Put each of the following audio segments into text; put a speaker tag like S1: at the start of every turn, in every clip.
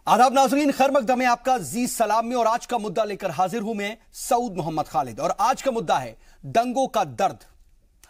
S1: आदाब नाज़रीन, खैर मकदम है आपका जी सलाम में। और आज का मुद्दा लेकर हाजिर हूं मैं सऊद मोहम्मद खालिद। और आज का मुद्दा है दंगों का दर्द।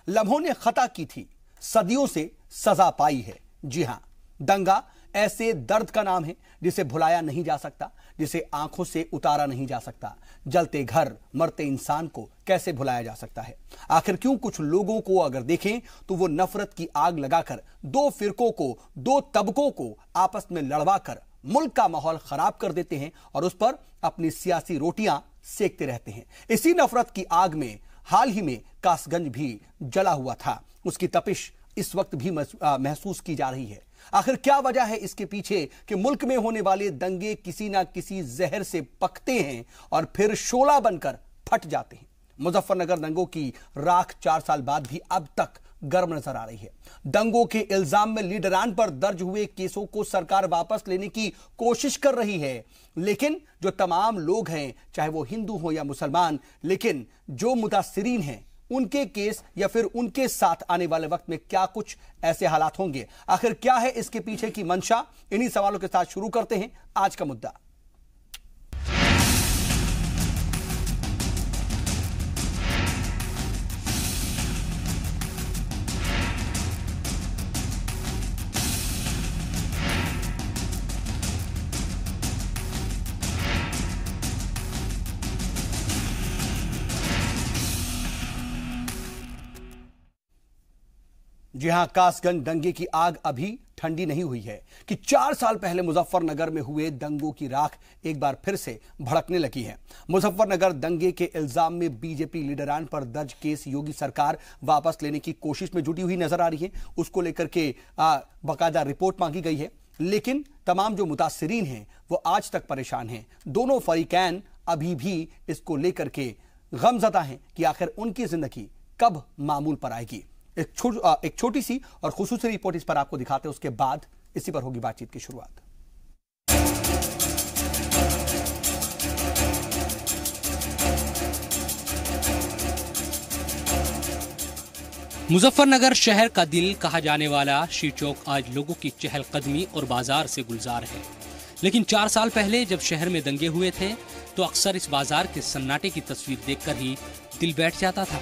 S1: लम्हों ने खता की थी, सदियों से सजा पाई है। जी हां, दंगा ऐसे दर्द का नाम है जिसे भुलाया नहीं जा सकता, जिसे आंखों से उतारा नहीं जा सकता। जलते घर, मरते इंसान को कैसे भुलाया जा सकता है? आखिर क्यों कुछ लोगों को अगर देखें तो वो नफरत की आग लगाकर दो फिरकों को, दो तबकों को आपस में लड़वाकर मुल्क का माहौल खराब कर देते हैं और उस पर अपनी सियासी रोटियां सेकते रहते हैं। इसी नफरत की आग में हाल ही में कासगंज भी जला हुआ था। उसकी तपिश इस वक्त भी महसूस की जा रही है। आखिर क्या वजह है इसके पीछे कि मुल्क में होने वाले दंगे किसी ना किसी जहर से पकते हैं और फिर शोला बनकर फट जाते हैं। मुजफ्फरनगर दंगों की राख 4 साल बाद भी अब तक गर्म नजर आ रही है। दंगों के इल्जाम में लीडरान पर दर्ज हुए केसों को सरकार वापस लेने की कोशिश कर रही है, लेकिन जो तमाम लोग हैं, चाहे वो हिंदू हो या मुसलमान, लेकिन जो मुतासिरीन हैं, उनके केस या फिर उनके साथ आने वाले वक्त में क्या कुछ ऐसे हालात होंगे? आखिर क्या है इसके पीछे की मंशा? इन्हीं सवालों के साथ शुरू करते हैं आज का मुद्दा। जी हां, कासगंज दंगे की आग अभी ठंडी नहीं हुई है कि 4 साल पहले मुजफ्फरनगर में हुए दंगों की राख एक बार फिर से भड़कने लगी है। मुजफ्फरनगर दंगे के इल्जाम में बीजेपी लीडरान पर दर्ज केस योगी सरकार वापस लेने की कोशिश में जुटी हुई नजर आ रही है। उसको लेकर के बाकायदा रिपोर्ट मांगी गई है, लेकिन तमाम जो मुतासिरीन हैं वो आज तक परेशान हैं। दोनों फरीकैन अभी भी इसको लेकर के गमज़दा हैं कि आखिर उनकी जिंदगी कब मामूल पर आएगी। एक छोटी सी और खुसूसी रिपोर्ट इस पर आपको दिखाते हैं, उसके बाद इसी पर होगी बातचीत की शुरुआत।
S2: मुजफ्फरनगर शहर का दिल कहा जाने वाला शी चौक आज लोगों की चहलकदमी और बाजार से गुलजार है। लेकिन 4 साल पहले जब शहर में दंगे हुए थे तो अक्सर इस बाजार के सन्नाटे की तस्वीर देखकर ही दिल बैठ जाता था।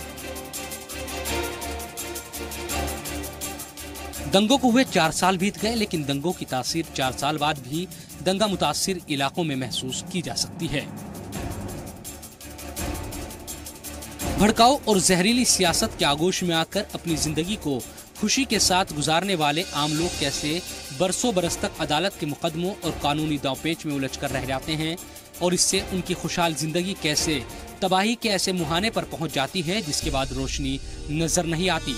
S2: दंगों को हुए 4 साल बीत गए, लेकिन दंगों की तासीर 4 साल बाद भी दंगा मुतासिर इलाकों में महसूस की जा सकती है। भड़काऊ और जहरीली सियासत के आगोश में आकर अपनी जिंदगी को खुशी के साथ गुजारने वाले आम लोग कैसे बरसों बरस तक अदालत के मुकदमों और कानूनी दांवपेच में उलझ कर रह जाते हैं, और इससे उनकी खुशहाल जिंदगी कैसे तबाही के ऐसे मुहाने पर पहुंच जाती है जिसके बाद रोशनी नजर नहीं आती।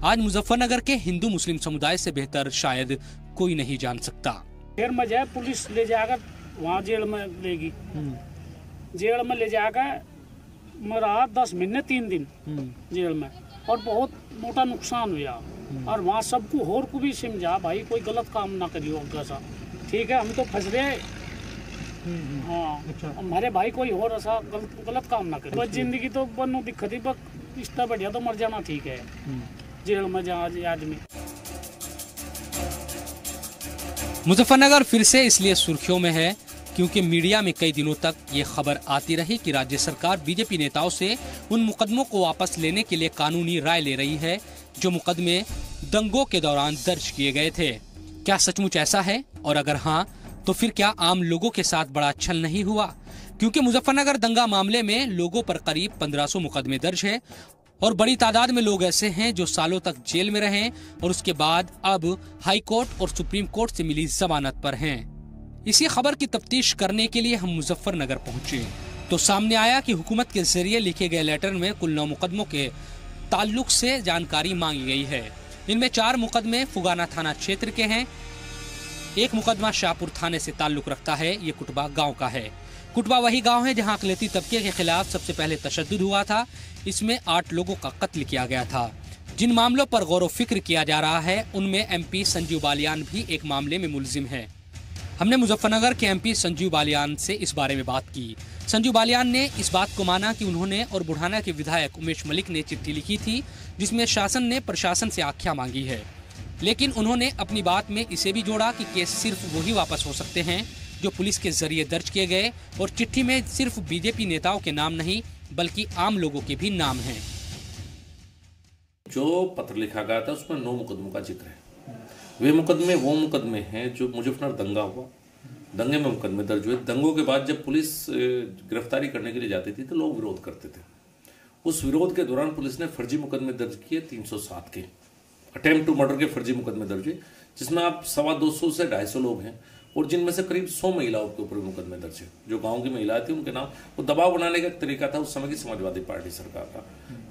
S2: आज मुजफ्फरनगर के हिंदू मुस्लिम समुदाय से बेहतर शायद कोई नहीं जान सकता।
S3: फिर में जाए पुलिस ले जाकर वहाँ जेल में लेगी, जेल में ले जाकर मैं रहा 10 महीने 3 दिन जेल में, और बहुत मोटा नुकसान हुआ। और वहाँ सबको होर को भी समझा, भाई कोई गलत काम ना करियो ऐसा, ठीक है हम तो फंस रहे। हाँ, हमारे भाई कोई और ऐसा गलत काम ना करे। बस जिंदगी तो बनो दिक्कत ही, बस इतना बढ़िया तो मर जाना ठीक है जेल में जा आदमी।
S2: मुजफ्फरनगर फिर से इसलिए सुर्खियों में है क्योंकि मीडिया में कई दिनों तक ये खबर आती रही कि राज्य सरकार बीजेपी नेताओं से उन मुकदमों को वापस लेने के लिए कानूनी राय ले रही है जो मुकदमे दंगों के दौरान दर्ज किए गए थे। क्या सचमुच ऐसा है? और अगर हाँ, तो फिर क्या आम लोगों के साथ बड़ा छल नहीं हुआ? क्योंकि मुजफ्फरनगर दंगा मामले में लोगों पर करीब 1500 मुकदमे दर्ज है और बड़ी तादाद में लोग ऐसे हैं जो सालों तक जेल में रहे और उसके बाद अब हाई कोर्ट और सुप्रीम कोर्ट से मिली जमानत पर हैं। इसी खबर की तफ्तीश करने के लिए हम मुजफ्फरनगर पहुंचे तो सामने आया कि हुकूमत के जरिए लिखे गए लेटर में कुल 9 मुकदमों के ताल्लुक से जानकारी मांगी गई है। इनमें 4 मुकदमे फुगाना थाना क्षेत्र के हैं, एक मुकदमा शाहपुर थाने से ताल्लुक रखता है, ये कुटबा गाँव का है। कुटबा वही गांव है जहां अकलियती तबके के खिलाफ सबसे पहले तशद्दुद हुआ था। इसमें 8 लोगों का कत्ल किया गया था। जिन मामलों पर गौर व फिक्र किया जा रहा है उनमें एमपी संजीव बालियान भी एक मामले में मुलजिम है। हमने मुजफ्फरनगर के एमपी संजीव बालियान से इस बारे में बात की। संजीव बालियान ने इस बात को माना कि उन्होंने और बुढ़ाना के विधायक उमेश मलिक ने चिट्ठी लिखी थी जिसमें शासन ने प्रशासन से आख्या मांगी है। लेकिन उन्होंने अपनी बात में इसे भी जोड़ा कि केस सिर्फ वही वापस हो सकते हैं जो पुलिस के जरिए दर्ज किए गए, और चिट्ठी में सिर्फ बीजेपी नेताओं के नाम नहीं बल्कि आम लोगों के भी नाम हैं।
S4: जो पत्र लिखा गया था उसमें 9 मुकदमों का जिक्र है। वे मुकदमे वो मुकदमे हैं जो मुजफ्फरनगर दंगा हुआ, दंगे में मुकदमे दर्ज हुए। दंगों के बाद जब पुलिस गिरफ्तारी करने के लिए जाती थी तो लोग विरोध करते थे। उस विरोध के दौरान पुलिस ने फर्जी मुकदमे दर्ज किए 307 के, अटेम्प्ट टू मर्डर के फर्जी मुकदमे दर्ज हुए, जिसमें आप 250 से 250 लोग हैं और जिनमें से करीब 100 महिलाओं के ऊपर मुकदमे दर्ज है। जो गांव की महिलाएं थी उनके नाम, वो दबाव बनाने का तरीका था उस समय की समाजवादी पार्टी सरकार का।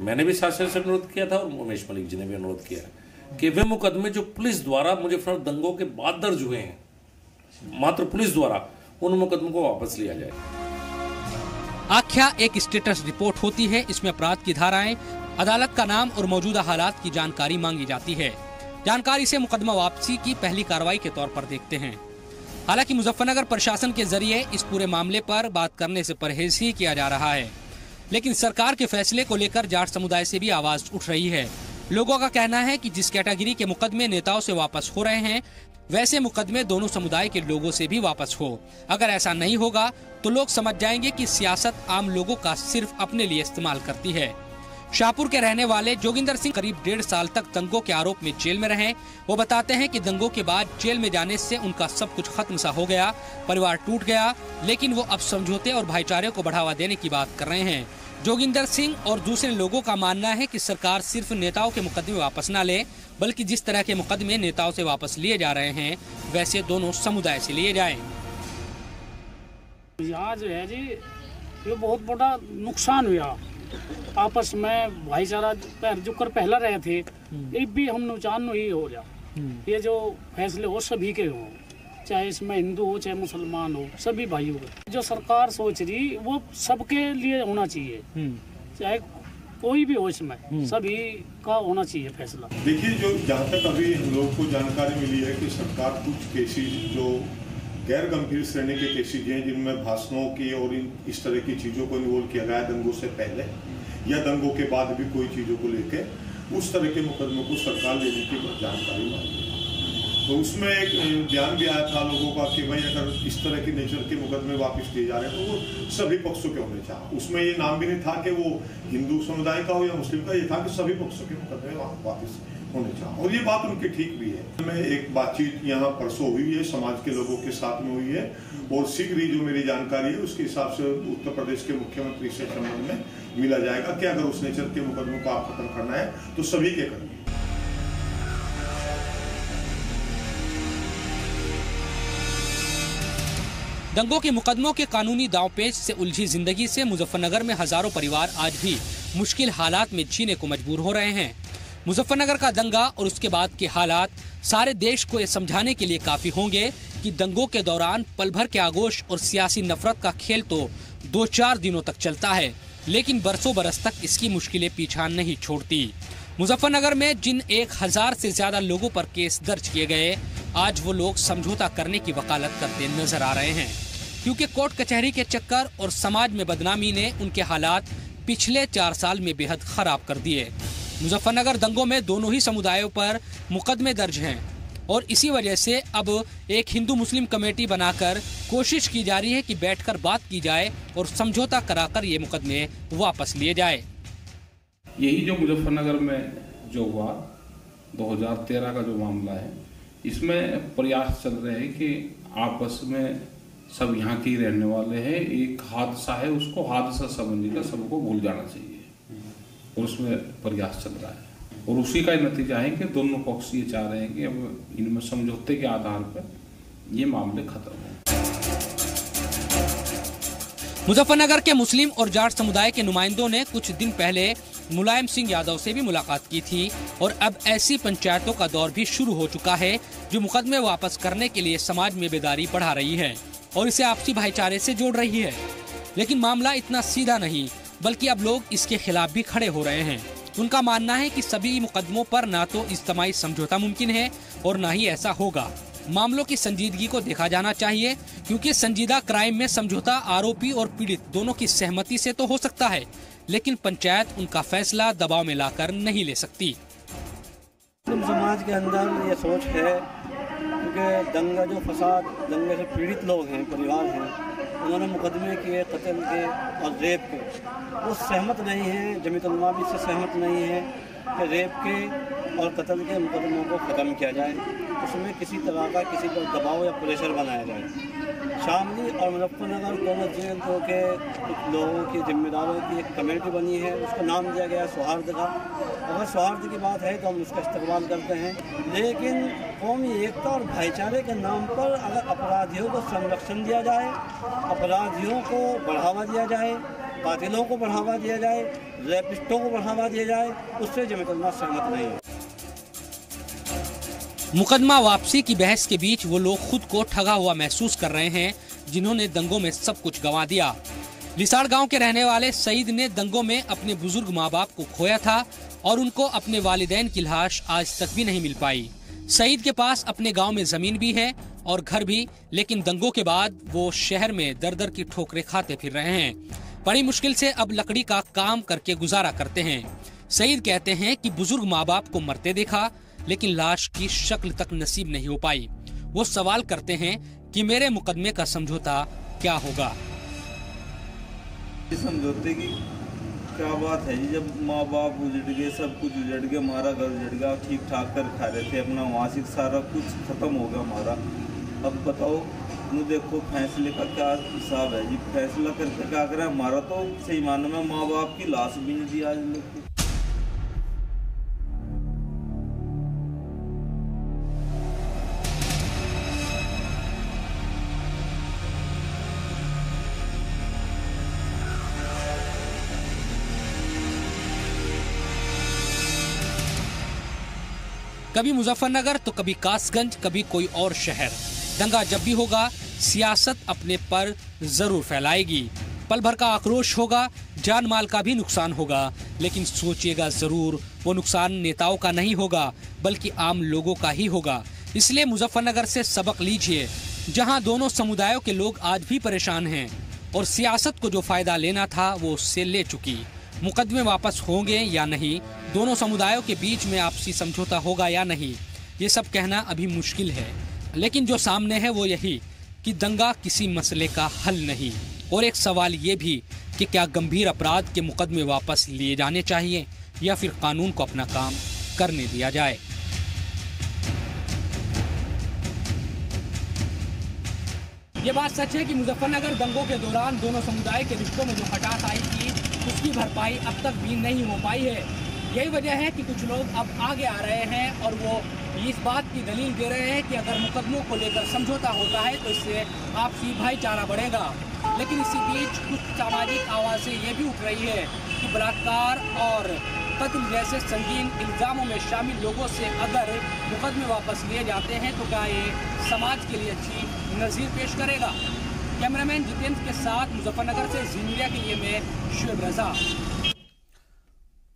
S4: मैंने भी शासन से अनुरोध किया था और उमेश मलिक जी ने भी अनुरोध किया है कि वे मुकदमे जो पुलिस द्वारा मुजफ्फरनगर दंगों के बाद दर्ज हुए हैं, मात्र पुलिस द्वारा, उन मुकदमों को वापस लिया जाए।
S2: आख्या एक स्टेटस रिपोर्ट होती है। इसमें अपराध की धाराएं, अदालत का नाम और मौजूदा हालात की जानकारी मांगी जाती है। जानकारी से मुकदमा वापसी की पहली कार्रवाई के तौर पर देखते हैं। हालांकि मुजफ्फरनगर प्रशासन के जरिए इस पूरे मामले पर बात करने से परहेज ही किया जा रहा है, लेकिन सरकार के फैसले को लेकर जाट समुदाय से भी आवाज उठ रही है। लोगों का कहना है कि जिस कैटेगरी के मुकदमे नेताओं से वापस हो रहे हैं, वैसे मुकदमे दोनों समुदाय के लोगों से भी वापस हो। अगर ऐसा नहीं होगा तो लोग समझ जाएंगे कि सियासत आम लोगों का सिर्फ अपने लिए इस्तेमाल करती है। शाहपुर के रहने वाले जोगिंदर सिंह करीब 1.5 साल तक दंगों के आरोप में जेल में रहे। वो बताते हैं कि दंगों के बाद जेल में जाने से उनका सब कुछ खत्म सा हो गया, परिवार टूट गया, लेकिन वो अब समझौते और भाईचारे को बढ़ावा देने की बात कर रहे हैं। जोगिंदर सिंह और दूसरे लोगों का मानना है कि सरकार सिर्फ नेताओं के मुकदमे वापस न ले, बल्कि जिस तरह के मुकदमे नेताओं से वापस लिए जा रहे हैं वैसे दोनों समुदाय से लिए जाएं।
S3: यहाँ जो है जी, ये बहुत बड़ा नुकसान हुआ। आपस में भाईचारा जो कर पहला रहे थे, ये भी हम नुकसान ही हो जा। ये जो फैसले हो सभी के हो, चाहे इसमें हिंदू हो चाहे मुसलमान हो, सभी भाइयों के। जो सरकार सोच रही वो सबके लिए होना चाहिए, चाहे कोई भी हो, इसमें सभी का होना चाहिए फैसला।
S5: देखिए, जो जहाँ तक अभी हम लोग को जानकारी मिली है कि सरकार कुछ केसेज जो गैर गंभीर श्रेणी के केसेज हैं, जिनमें भाषणों की और इस तरह की चीज़ों को इन्वॉल्व किया गया है दंगों से पहले या दंगों के बाद भी कोई चीज़ों को लेके, उस तरह के मुकदमों को सरकार लेने की जानकारी मांगी। तो उसमें एक ध्यान भी आया था लोगों का कि भाई अगर इस तरह के नेचर के मुकदमे वापस किए जा रहे हैं तो वो सभी पक्षों के होने चाहिए। उसमें ये नाम भी नहीं था कि वो हिंदू समुदाय का हो या मुस्लिम का, ये था कि सभी पक्षों के मुकदमे वापस होने चाहिए, और ये बात उनकी ठीक भी है। मैं एक बातचीत यहाँ परसों हुई है, समाज के लोगों के साथ में हुई है, और शीघ्र ही जो मेरी जानकारी है उसके हिसाब से उत्तर प्रदेश के मुख्यमंत्री से संबंध में मिला जाएगा कि अगर उस नेचर के मुकदमों को आप खत्म करना है तो सभी के करेंगे।
S2: दंगों के मुकदमों के कानूनी दांवपेच से उलझी जिंदगी से मुजफ्फरनगर में हजारों परिवार आज भी मुश्किल हालात में जीने को मजबूर हो रहे हैं। मुजफ्फरनगर का दंगा और उसके बाद के हालात सारे देश को ये समझाने के लिए काफी होंगे कि दंगों के दौरान पल भर के आगोश और सियासी नफरत का खेल तो 2-4 दिनों तक चलता है, लेकिन बरसों बरस तक इसकी मुश्किलें पीछा नहीं छोड़ती। मुजफ्फरनगर में जिन 1000 से ज्यादा लोगों पर केस दर्ज किए गए, आज वो लोग समझौता करने की वकालत करते नजर आ रहे हैं, क्योंकि कोर्ट कचहरी के चक्कर और समाज में बदनामी ने उनके हालात पिछले 4 साल में बेहद खराब कर दिए। मुजफ्फरनगर दंगों में दोनों ही समुदायों पर मुकदमे दर्ज हैं और इसी वजह से अब एक हिंदू मुस्लिम कमेटी बनाकर कोशिश की जा रही है कि बैठकर बात की जाए और समझौता कराकर ये मुकदमे वापस लिए जाए।
S6: यही जो मुजफ्फरनगर में जो हुआ 2013 का जो मामला है, इसमें प्रयास चल रहे हैं कि आपस में सब यहाँ के रहने वाले हैं, एक हादसा है उसको हादसा समझकर सबको भूल जाना चाहिए, और उसमें प्रयास चल रहा है। और उसी का नतीजा है कि दोनों पक्ष ये चाह रहे हैं कि अब इनमें समझौते के आधार पर ये मामले खत्म हो।
S2: मुजफ्फरनगर के मुस्लिम और जाट समुदाय के नुमाइंदों ने कुछ दिन पहले मुलायम सिंह यादव से भी मुलाकात की थी और अब ऐसी पंचायतों का दौर भी शुरू हो चुका है जो मुकदमे वापस करने के लिए समाज में बेदारी बढ़ा रही है और इसे आपसी भाईचारे से जोड़ रही है। लेकिन मामला इतना सीधा नहीं, बल्कि अब लोग इसके खिलाफ भी खड़े हो रहे हैं। उनका मानना है कि सभी मुकदमों पर ना तो इज्तिमाई समझौता मुमकिन है और ना ही ऐसा होगा। मामलों की संजीदगी को देखा जाना चाहिए, क्योंकि संजीदा क्राइम में समझौता आरोपी और पीड़ित दोनों की सहमति से तो हो सकता है, लेकिन पंचायत उनका फैसला दबाव में लाकर नहीं ले सकती।
S7: समाज के अंदर ये सोच है, क्योंकि दंगा जो फसाद, दंगे से पीड़ित लोग हैं, परिवार हैं, उन्होंने मुकदमे किए कत्ल के और रेप के, वो सहमत नहीं है, जमीयत उलमा भी इससे सहमत नहीं है कि रेप के और कत्ल के मुकदमों को ख़त्म किया जाए, उसमें किसी तरह का किसी पर दबाव या प्रेशर बनाया जाए। शामली और मुजफ्फरनगर दोनों जेल के कुछ लोगों की जिम्मेदारों की एक कमेटी बनी है, उसका नाम दिया गया सौहार्द का। अगर सौहार्द की बात है तो हम उसका इस्तेमाल करते हैं, लेकिन कौमी एकता और भाईचारे के नाम पर अगर अपराधियों को संरक्षण दिया जाए, अपराधियों को बढ़ावा दिया जाए, कातिलों को बढ़ावा दिया जाए, रेपिस्टों को बढ़ावा दिया जाए, उससे जमीयत उलमा सहमत नहीं है।
S2: मुकदमा वापसी की बहस के बीच वो लोग खुद को ठगा हुआ महसूस कर रहे हैं जिन्होंने दंगों में सब कुछ गंवा दिया। लिसाड़ गांव के रहने वाले सईद ने दंगों में अपने बुजुर्ग माँ बाप को खोया था और उनको अपने वालिदैन की लाश आज तक भी नहीं मिल पाई। सईद के पास अपने गांव में जमीन भी है और घर भी, लेकिन दंगों के बाद वो शहर में दर दर की ठोकरें खाते फिर रहे हैं। बड़ी मुश्किल से अब लकड़ी का काम करके गुजारा करते हैं। सईद कहते हैं कि बुजुर्ग माँ बाप को मरते देखा, लेकिन लाश की शक्ल तक नसीब नहीं हो पाई। वो सवाल करते हैं कि मेरे मुकदमे का समझौता क्या होगा।
S8: समझौते की क्या बात है जी, जब माँ बाप उजड़ गए, सब कुछ उजड़ गया, हमारा घर उजड़ गया, ठीक ठाक कर खा रहे थे अपना, वहाँ से सारा कुछ खत्म हो गया हमारा। अब बताओ, देखो फैसले का क्या हिसाब है जी, फैसला करके क्या करें। हमारा तो सही मानने में माँ बाप की लाश भी नहीं दी आज लोग।
S2: कभी मुजफ्फरनगर तो कभी कासगंज, कभी कोई और शहर। दंगा जब भी होगा, सियासत अपने पर जरूर फैलाएगी। पल भर का आक्रोश होगा, जान माल का भी नुकसान होगा, लेकिन सोचिएगा जरूर वो नुकसान नेताओं का नहीं होगा बल्कि आम लोगों का ही होगा। इसलिए मुजफ्फरनगर से सबक लीजिए, जहां दोनों समुदायों के लोग आज भी परेशान हैं और सियासत को जो फायदा लेना था वो उससे ले चुकी। मुकदमे वापस होंगे या नहीं, दोनों समुदायों के बीच में आपसी समझौता होगा या नहीं, ये सब कहना अभी मुश्किल है। लेकिन जो सामने है वो यही कि दंगा किसी मसले का हल नहीं। और एक सवाल ये भी कि क्या गंभीर अपराध के मुकदमे वापस लिए जाने चाहिए या फिर कानून को अपना काम करने दिया जाए। ये बात सच है कि मुजफ्फरनगर दंगों के दौरान दोनों समुदाय के रिश्तों में जो खटास आई थी, उसकी भरपाई अब तक भी नहीं हो पाई है। यही वजह है कि कुछ लोग अब आगे आ रहे हैं और वो इस बात की दलील दे रहे हैं कि अगर मुकदमों को लेकर समझौता होता है तो इससे आपसी भाईचारा बढ़ेगा। लेकिन इसी बीच कुछ सामाजिक आवाज़ें ये भी उठ रही है कि बलात्कार और कत्ल जैसे संगीन इल्ज़ामों में शामिल लोगों से अगर मुकदमे वापस लिए जाते हैं तो क्या ये समाज के लिए अच्छी नज़ीर पेश करेगा। कैमरामैन जितेंद्र के साथ मुजफ्फरनगर से जी मीडिया के लिए मैं शुएब रजा।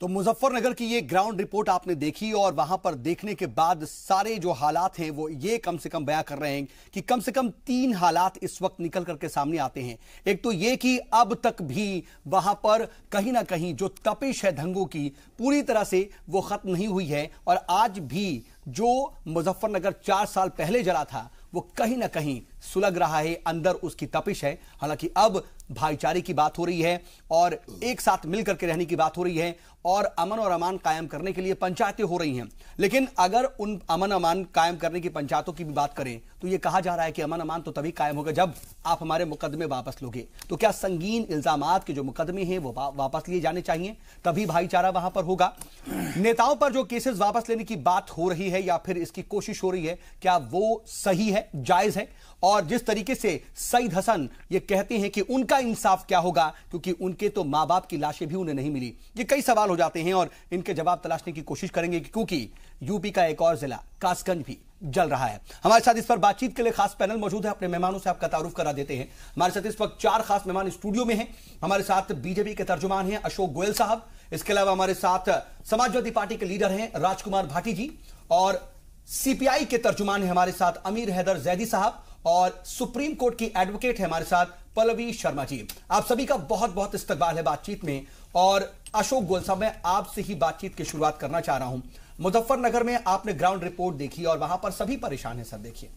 S1: तो मुजफ्फरनगर की ये ग्राउंड रिपोर्ट आपने देखी और वहां पर देखने के बाद सारे जो हालात हैं वो ये कम से कम बयां कर रहे हैं कि कम से कम 3 हालात इस वक्त निकल करके सामने आते हैं। एक तो ये कि अब तक भी वहां पर कहीं ना कहीं जो तपिश है दंगों की पूरी तरह से वो खत्म नहीं हुई है और आज भी जो मुजफ्फरनगर 4 साल पहले जला था वो कहीं ना कहीं सुलग रहा है, अंदर उसकी तपिश है। हालांकि अब भाईचारे की बात हो रही है और एक साथ मिलकर के रहने की बात हो रही है और अमन और अमान कायम करने के लिए पंचायतें हो रही हैं। लेकिन अगर उन अमन अमान कायम करने की पंचायतों की भी बात करें तो यह कहा जा रहा है कि अमन अमान तो तभी कायम होगा जब आप हमारे मुकदमे वापस लोगे। तो क्या संगीन इल्जामात के जो मुकदमे हैं वो वापस लिए जाने चाहिए, तभी भाईचारा वहां पर होगा। नेताओं पर जो केसेस वापस लेने की बात हो रही है या फिर इसकी कोशिश हो रही है, क्या वो सही है, जायज है? और जिस तरीके से सईद हसन ये कहते हैं कि उनका इंसाफ क्या होगा क्योंकि उनके तो मां बाप की लाशें भी उन्हें नहीं मिली, ये कई सवाल हो जाते हैं और इनके जवाब तलाशने की कोशिश करेंगे क्योंकि यूपी का एक और जिला कासगंज भी जल रहा है। हमारे साथ इस पर बातचीत के लिए खास पैनल मौजूद है। अपने मेहमानों से आपका तारुफ करा देते हैं। हमारे साथ इस वक्त 4 खास मेहमान स्टूडियो में हैं। हमारे साथ बीजेपी के तर्जुमान हैं अशोक गोयल साहब, इसके अलावा हमारे साथ समाजवादी पार्टी के लीडर हैं राजकुमार भाटी जी और सीपीआई के तर्जुमान हैं हमारे साथ अमीर हैदर जैदी साहब और सुप्रीम कोर्ट की एडवोकेट है हमारे साथ पल्लवी शर्मा जी, आप सभी का बहुत बहुत इस्तकबाल है बातचीत में। और अशोक गोयल साहब, मैं आपसे ही बातचीत की शुरुआत करना चाह रहा हूं। मुजफ्फरनगर में आपने ग्राउंड रिपोर्ट देखी और वहां पर सभी परेशान है सर। देखिए,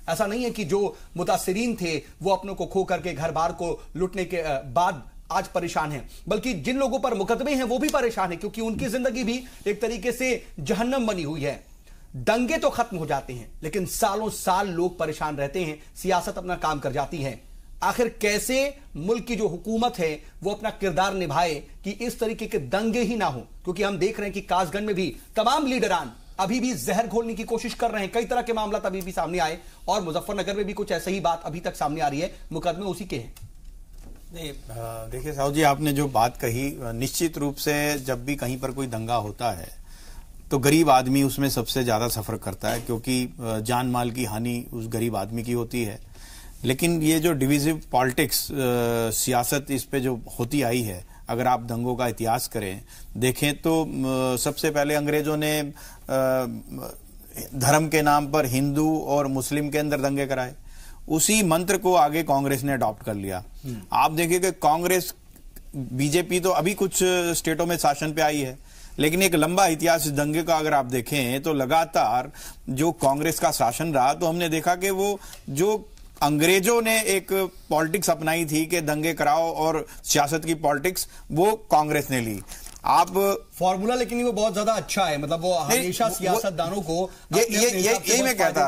S1: ऐसा नहीं है कि जो मुतासिरीन थे वो अपनों को खो करके घर बार को लूटने के बाद आज परेशान हैं, बल्कि जिन लोगों पर मुकदमे हैं वो भी परेशान हैं, क्योंकि उनकी जिंदगी भी एक तरीके से जहन्नम बनी हुई है। दंगे तो खत्म हो जाते हैं लेकिन सालों साल लोग परेशान रहते हैं, सियासत अपना काम कर जाती है। आखिर कैसे मुल्क की जो हुकूमत है वो अपना किरदार निभाए कि इस तरीके के दंगे ही ना हो, क्योंकि हम देख रहे हैं कि कासगंज में भी तमाम लीडरान अभी भी जहर घोलने की कोशिश कर रहे हैं। कई तरह के मामला अभी भी सामने आए और मुजफ्फरनगर में भी कुछ ऐसी ही बात अभी तक सामने आ रही है, मुकदमे उसी के हैं।
S9: नहीं, देखिए साहू जी, आपने जो बात कही, निश्चित रूप से जब भी कहीं पर कोई दंगा होता है तो गरीब आदमी उसमें सबसे ज्यादा सफर करता है, क्योंकि जान माल की हानि उस गरीब आदमी की होती है। लेकिन ये जो डिविजिव पॉलिटिक्स, सियासत इस पे जो होती आई है, अगर आप दंगों का इतिहास करें देखें तो सबसे पहले अंग्रेजों ने धर्म के नाम पर हिंदू और मुस्लिम के अंदर दंगे कराए। उसी मंत्र को आगे कांग्रेस ने अडॉप्ट कर लिया। आप देखिए कि कांग्रेस, बीजेपी तो अभी कुछ स्टेटों में शासन पे आई है, लेकिन एक लंबा इतिहास इस दंगे का अगर आप देखें तो लगातार जो कांग्रेस का शासन रहा तो हमने देखा कि वो जो अंग्रेजों ने एक पॉलिटिक्स अपनाई थी कि दंगे कराओ और सियासत की पॉलिटिक्स, वो कांग्रेस ने ली। आप
S1: फॉर्मूला, लेकिन वो बहुत ज्यादा अच्छा है, मतलब वो हमेशा सियासतदानों को
S9: यही मैं कहता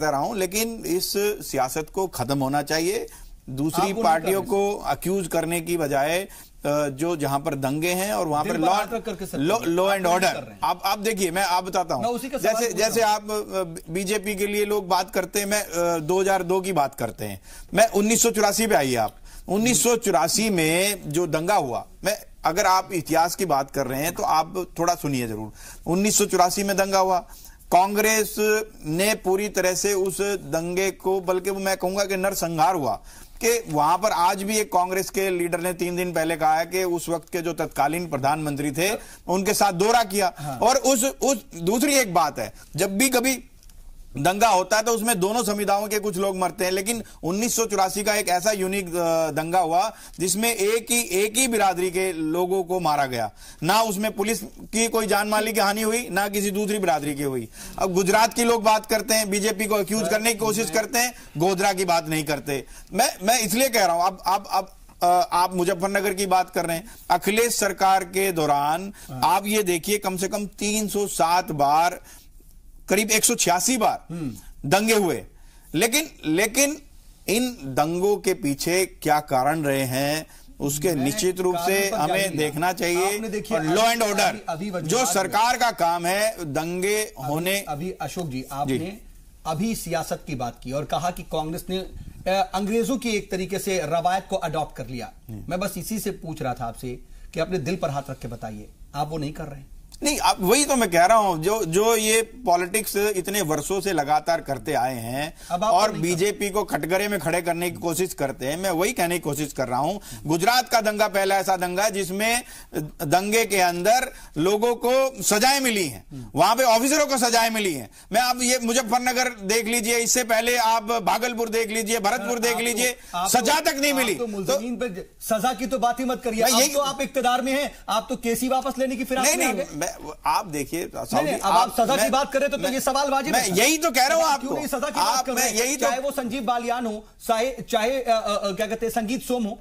S9: रहा हूं, लेकिन इस सियासत को खत्म होना चाहिए। दूसरी पार्टियों को अक्यूज करने की बजाय जो जहां पर दंगे हैं और वहां पर लॉ एंड ऑर्डर, आप देखिए, मैं आप बताता हूं, जैसे आप बीजेपी के लिए लोग बात करते हैं, मैं 2002 की बात करते हैं, मैं 1984 पे आइए आप। 1984 में जो दंगा हुआ, मैं अगर आप इतिहास की बात कर रहे हैं तो आप थोड़ा सुनिए जरूर। 1984 में दंगा हुआ, कांग्रेस ने पूरी तरह से उस दंगे को, बल्कि मैं कहूंगा कि नरसंहार हुआ, कि वहां पर आज भी एक कांग्रेस के लीडर ने 3 दिन पहले कहा है कि उस वक्त के जो तत्कालीन प्रधानमंत्री थे उनके साथ दौरा किया। और उस दूसरी एक बात है, जब भी कभी दंगा होता है तो उसमें दोनों समुदायों के कुछ लोग मरते हैं, लेकिन 1984 का एक ऐसा यूनिक दंगा हुआ जिसमें एक ही बिरादरी के लोगों को मारा गया। ना उसमें पुलिस की कोई जान माली की हानि हुई, ना किसी दूसरी बिरादरी की हुई। अब गुजरात की लोग बात करते हैं, बीजेपी को अक्यूज करने की कोशिश करते हैं, गोधरा की बात नहीं करते। मैं इसलिए कह रहा हूं, अब आप मुजफ्फरनगर की बात कर रहे हैं, अखिलेश सरकार के दौरान आप ये देखिए कम से कम 307 बार, करीब 186 बार दंगे हुए। लेकिन इन दंगों के पीछे क्या कारण रहे हैं उसके निश्चित रूप से हमें देखना चाहिए। और लॉ एंड ऑर्डर जो सरकार का काम है, दंगे होने।
S1: अभी अशोक जी, आपने अभी सियासत की बात की और कहा कि कांग्रेस ने अंग्रेजों की एक तरीके से रवायत को अडॉप्ट कर लिया। मैं बस इसी से पूछ रहा था आपसे कि अपने दिल पर हाथ रख के बताइए, आप वो नहीं कर रहे हैं?
S9: नहीं, अब वही तो मैं कह रहा हूं, जो ये पॉलिटिक्स इतने वर्षों से लगातार करते आए हैं और बीजेपी को कटघरे में खड़े करने की कोशिश करते हैं, मैं वही कहने की कोशिश कर रहा हूं। गुजरात का दंगा पहला ऐसा दंगा है जिसमें दंगे के अंदर लोगों को सजाएं मिली हैं, वहां पे ऑफिसरों को सजाएं मिली हैं। मैं आप ये मुजफ्फरनगर देख लीजिए, इससे पहले आप भागलपुर देख लीजिए, भरतपुर देख लीजिए, सजा तक नहीं मिली।
S1: तो सजा की तो बात ही मत करिए, तो आप इक्तदार में हैं, आप तो केसी वापस लेने की फिराक में आ गए।
S9: आप देखिए,
S1: अब आप सजा की बात करें तो ये सवाल वाजिब है।
S9: मैं यही तो कह रहा हूं आपको,
S1: क्यों सजा की बात कर रहे हैं? चाहे वो संजीव बालियान हो, चाहे क्या कहते हैं संगीत सोम हो,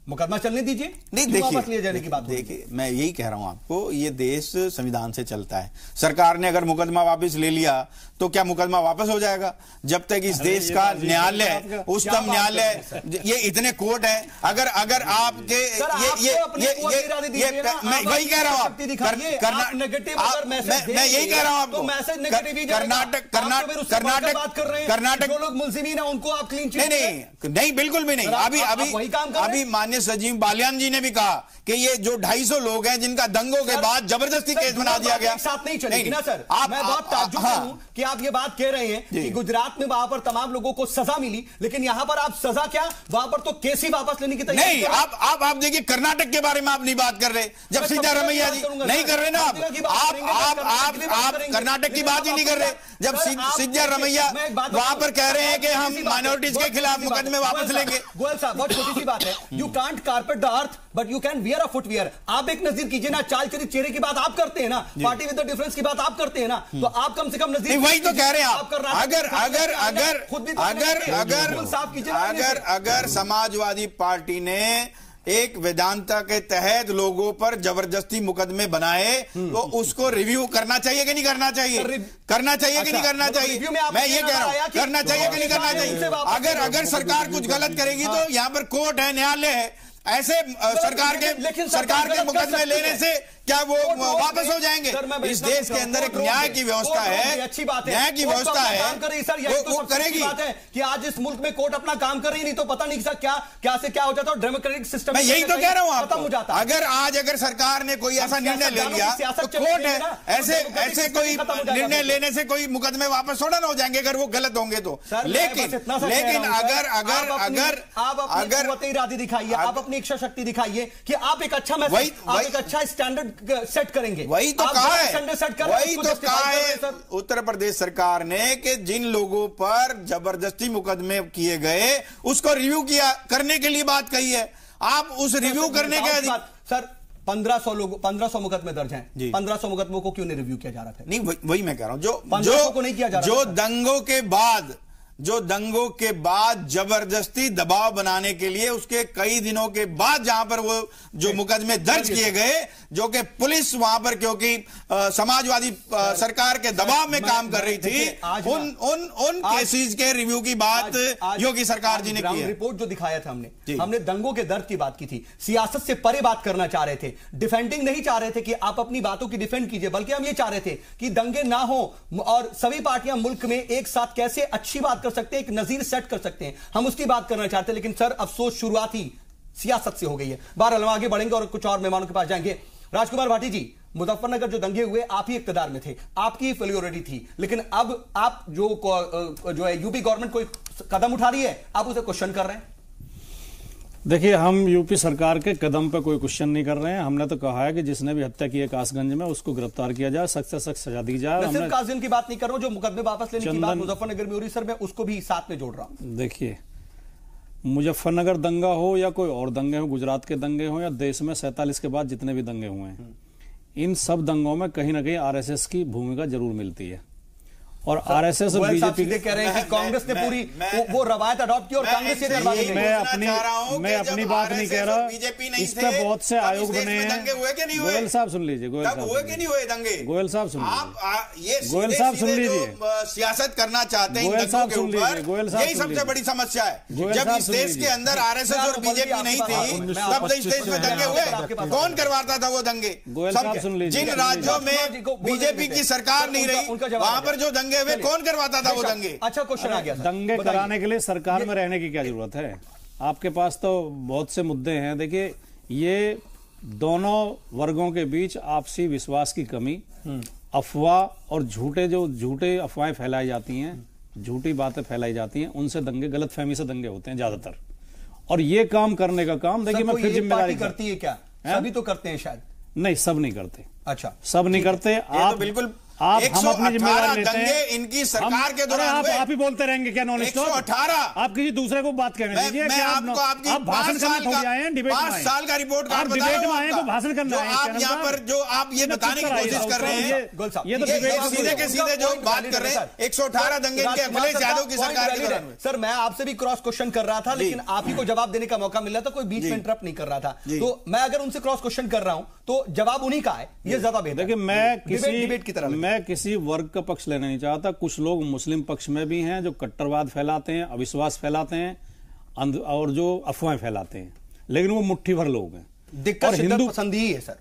S1: मुकदमा चलने दीजिए।
S9: नहीं, देखिए मैं यही कह रहा हूं आपको, ये देश संविधान से चलता है। सरकार ने अगर मुकदमा वापस ले लिया तो क्या मुकदमा वापस हो जाएगा? जब तक इस देश का न्यायालय, उच्चतम न्यायालय, ये इतने कोर्ट है, अगर आपके मैं वही कह रहा हूं आप, मैं यही कह रहा हूं आपको, कर्नाटक
S1: जो लोग मुल्जिमीन हैं उनको आप क्लीन चिट
S9: नहीं, बिल्कुल भी नहीं। अभी मान्य माननीय सचिव बालियान जी ने भी कहा कि ये जो 250 लोग हैं जिनका दंगों के बाद जबरदस्ती केस बना दिया गया,
S1: साथ नहीं चलेगी ना सर। मैं बहुत ताज्जुब हूं कि आप ये बात कह रहे हैं कि गुजरात में वहां पर तमाम लोगों को सजा मिली, लेकिन यहां पर आप सजा क्या, वहां पर तो केस ही वापस लेने की तैयारी
S9: नहीं। आप देखिए कर्नाटक के बारे में आप नहीं बात कर रहे, जब सिद्धारमैया जी नहीं कर रहे ना, आप कर्नाटक की बात ही नहीं कर रहे, जब सिद्धारमैया वहां पर कह रहे हैं कि हम माइनॉरिटीज के खिलाफ मुकदमे वापस लेंगे।
S1: गोयल साहब बहुत छोटी सी बात है, you can't carpet the earth but you can wear a footwear. आप एक नजर कीजिए ना, चाल चरित चेहरे की बात आप करते हैं ना, पार्टी विद द डिफरेंस की बात आप करते हैं ना, तो आप कम से कम नजर,
S9: वही तो कह रहे हैं आप। अगर समाजवादी पार्टी ने एक वेदांता के तहत लोगों पर जबरदस्ती मुकदमे बनाए तो उसको रिव्यू करना चाहिए कि नहीं करना चाहिए? करना चाहिए कि नहीं करना चाहिए? मैं ये कह रहा हूं, करना चाहिए कि नहीं करना चाहिए? अगर सरकार कुछ गलत करेगी तो यहां पर कोर्ट है, न्यायालय है, ऐसे सरकार के मुकदमे लेने से क्या वो वापस हो जाएंगे? इस देश के अंदर एक न्याय की व्यवस्था है,
S1: अच्छी बात है,
S9: न्याय की व्यवस्था है,
S1: वो करेगी कि आज इस मुल्क में कोर्ट अपना काम कर रही, नहीं तो पता नहीं सर क्या से क्या हो जाता है, डेमोक्रेटिक सिस्टम।
S9: मैं यही तो कह रहा हूं आपको, अगर सरकार ने कोई ऐसा निर्णय ले लिया तो कोर्ट है, ऐसे कोई निर्णय लेने से कोई मुकदमे वापस थोड़ा ना हो जाएंगे अगर वो गलत होंगे तो। लेकिन अगर
S1: इरादे दिखाइए, आप अपनी इच्छा शक्ति दिखाइए कि आप एक अच्छा मैसेज, आप एक अच्छा स्टैंडर्ड सेट करेंगे।
S9: वही तो कहा है उत्तर प्रदेश सरकार ने कि जिन लोगों पर जबरदस्ती मुकदमे किए गए उसको रिव्यू किया करने के लिए बात कही है। आप उस रिव्यू करने के
S1: सर 1500 मुकदमे दर्ज हैं, 1500 मुकदमों को क्यों नहीं रिव्यू किया जा रहा था?
S9: नहीं, वही मैं कह रहा हूं, जो
S1: 1500 को नहीं किया जा रहा,
S9: जो दंगों के बाद जबरदस्ती दबाव बनाने के लिए उसके कई दिनों के बाद जहां पर वो जो मुकदमे दर्ज किए गए, जो कि पुलिस वहां पर क्योंकि समाजवादी सरकार के दबाव में काम कर रही थी, उन केसेस के रिव्यू की बात योगी सरकार जी ने की है।
S1: रिपोर्ट जो दिखाया था हमने दंगों के दर्द की बात की थी, सियासत से परे बात करना चाह रहे थे, डिफेंडिंग नहीं चाह रहे थे कि आप अपनी बातों की डिफेंड कीजिए, बल्कि हम ये चाह रहे थे कि दंगे ना हो और सभी पार्टियां मुल्क में एक साथ कैसे अच्छी बात कर सकते हैं, एक नजीर सेट कर सकते हैं, हम उसकी बात करना चाहते हैं। लेकिन सर अफसोस शुरुआत ही सियासत से हो गई है। बहरहाल हम आगे बढ़ेंगे और कुछ और मेहमानों के पास जाएंगे। राजकुमार भाटी जी, मुजफ्फरनगर जो दंगे हुए आप ही इक्तदार में थे, आपकी फेल्योरिटी थी, लेकिन अब आप जो है यूपी गवर्नमेंट कोई कदम उठा रही है, आप उसे क्वेश्चन कर रहे हैं।
S10: देखिए, हम यूपी सरकार के कदम पर कोई क्वेश्चन नहीं कर रहे हैं। हमने तो कहा है कि जिसने भी हत्या की है कासगंज में उसको गिरफ्तार किया जाए, सख्त से सख्त सजा दी जाए।
S1: मैं सिर्फ कासगंज की बात नहीं कर रहा हूं, जो मुकदमे वापस लेने की बात मुजफ्फरनगर में हो रही, सर मैं उसको भी साथ में जोड़ रहा हूं।
S10: देखिए, मुजफ्फरनगर दंगा हो या कोई और दंगे हो, गुजरात के दंगे हो या देश में 47 के बाद जितने भी दंगे हुए हैं, इन सब दंगों में कहीं ना कहीं आरएसएस की भूमिका जरूर मिलती है। और आरएसएस और बीजेपी
S1: कह रहे हैं कि कांग्रेस ने पूरी वो रवायत अडॉप्ट की और कांग्रेस ये करवा रही है।
S10: मैं अपनी बात नहीं कह रहा, इस पर बहुत से आयोग बने हैं। गोयल साहब सुन लीजिए, गोयल साहब सुन लीजिए, गोयल साहब सुन लीजिए,
S9: सियासत करना चाहते हैं गोयल साहब सुन लीजिए, गोयल साहब, यही सबसे बड़ी समस्या है। जब इस देश के अंदर आरएसएस और बीजेपी नहीं थी तब इस देश में दंगे हुए, कौन करवाता था वो दंगे?
S10: गोयल साहब सुन लीजिए,
S9: जिन राज्यों में बीजेपी की सरकार नहीं रही वहां पर जो दंगे हुए कौन करवाता था वो दंगे?
S1: अच्छा क्वेश्चन आ गया।
S10: दंगे कराने के लिए सरकार में रहने की क्या जरूरत है? आपके पास तो बहुत से मुद्दे हैं। देखिए, ये दोनों वर्गों के बीच आपसी विश्वास की कमी, अफवाह और झूठे अफवाहें फैलाई जाती हैं, झूठी बातें फैलाई जाती हैं, उनसे दंगे, गलतफहमी से दंगे होते हैं ज्यादातर। और ये काम करने का काम, देखिए मैं फिर जिम्मेदारी
S1: करती है क्या? सभी तो करते हैं शायद।
S10: नहीं, सब नहीं करते।
S1: अच्छा,
S10: सब नहीं करते। आप
S9: बिल्कुल
S10: हम अपनी जिम्मेदारी लेते हैं।
S9: इनकी सरकार के दौरान
S10: आप ही बोलते रहेंगे क्या? नॉन स्टॉप
S9: 118
S10: आप किसी दूसरे को बात कहने दीजिए। आप भाषण करने थोड़ी आए हैं, डिबेट में
S9: 5 साल का रिपोर्ट कार्ड
S10: डिबेट में आए को भाषण करना है।
S9: आप यहाँ पर जो आप ये बताने की कोशिश कर रहे हैं,
S10: ये तो
S9: सीधे के सीधे जो बात कर रहे हैं 118 दंगे इनके अखिलेश यादव की सरकार के दौरान।
S1: सर मैं आपसे भी क्रॉस क्वेश्चन कर रहा था, लेकिन आप ही को जवाब देने का मौका मिल रहा था, कोई बीच में इंटरप्ट नहीं कर रहा था। तो मैं अगर उनसे क्रॉस क्वेश्चन कर रहा हूं तो जवाब उन्हीं का है, ये ज्यादा बेहतर।
S10: देखिए, मैं किसी वर्ग का पक्ष लेना नहीं चाहता। कुछ लोग मुस्लिम पक्ष में भी हैं जो कट्टरवाद फैलाते हैं, अविश्वास फैलाते हैं और जो अफवाहें फैलाते हैं, लेकिन वो मुट्ठी भर लोग हैं।
S1: दिक्कत हिंदू पसंद ही है सर।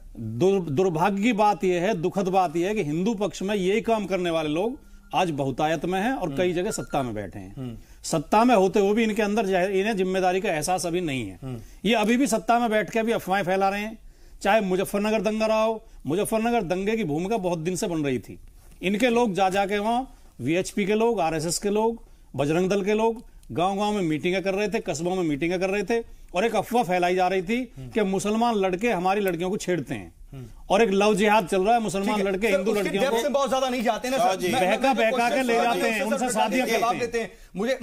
S10: दुर्भाग्य की बात यह है, दुखद बात यह है कि हिंदू पक्ष में यही काम करने वाले लोग आज बहुतायत में है और कई जगह सत्ता में बैठे हैं। सत्ता में होते हुए भी इनके अंदर इन्हें जिम्मेदारी का एहसास अभी नहीं है। ये अभी भी सत्ता में बैठ के भी अफवाहें फैला रहे हैं। चाहे मुजफ्फरनगर दंगा रहा हो, मुजफ्फरनगर दंगे की भूमिका बहुत दिन से बन रही थी। इनके लोग जा जाके वहां वीएचपी के लोग, आरएसएस के लोग, बजरंग दल के लोग गांव-गांव में मीटिंगें कर रहे थे, कस्बों में मीटिंगें कर रहे थे और एक अफवाह फैलाई जा रही थी कि मुसलमान लड़के हमारी लड़कियों को छेड़ते हैं और एक लव जिहाद चल रहा है। मुसलमान लड़के हिंदू लड़कियों को
S1: बहुत ज्यादा नहीं जाते ना,
S10: बहका के ले जाते हैं, उनसे शादियां करते हैं।
S9: मुझे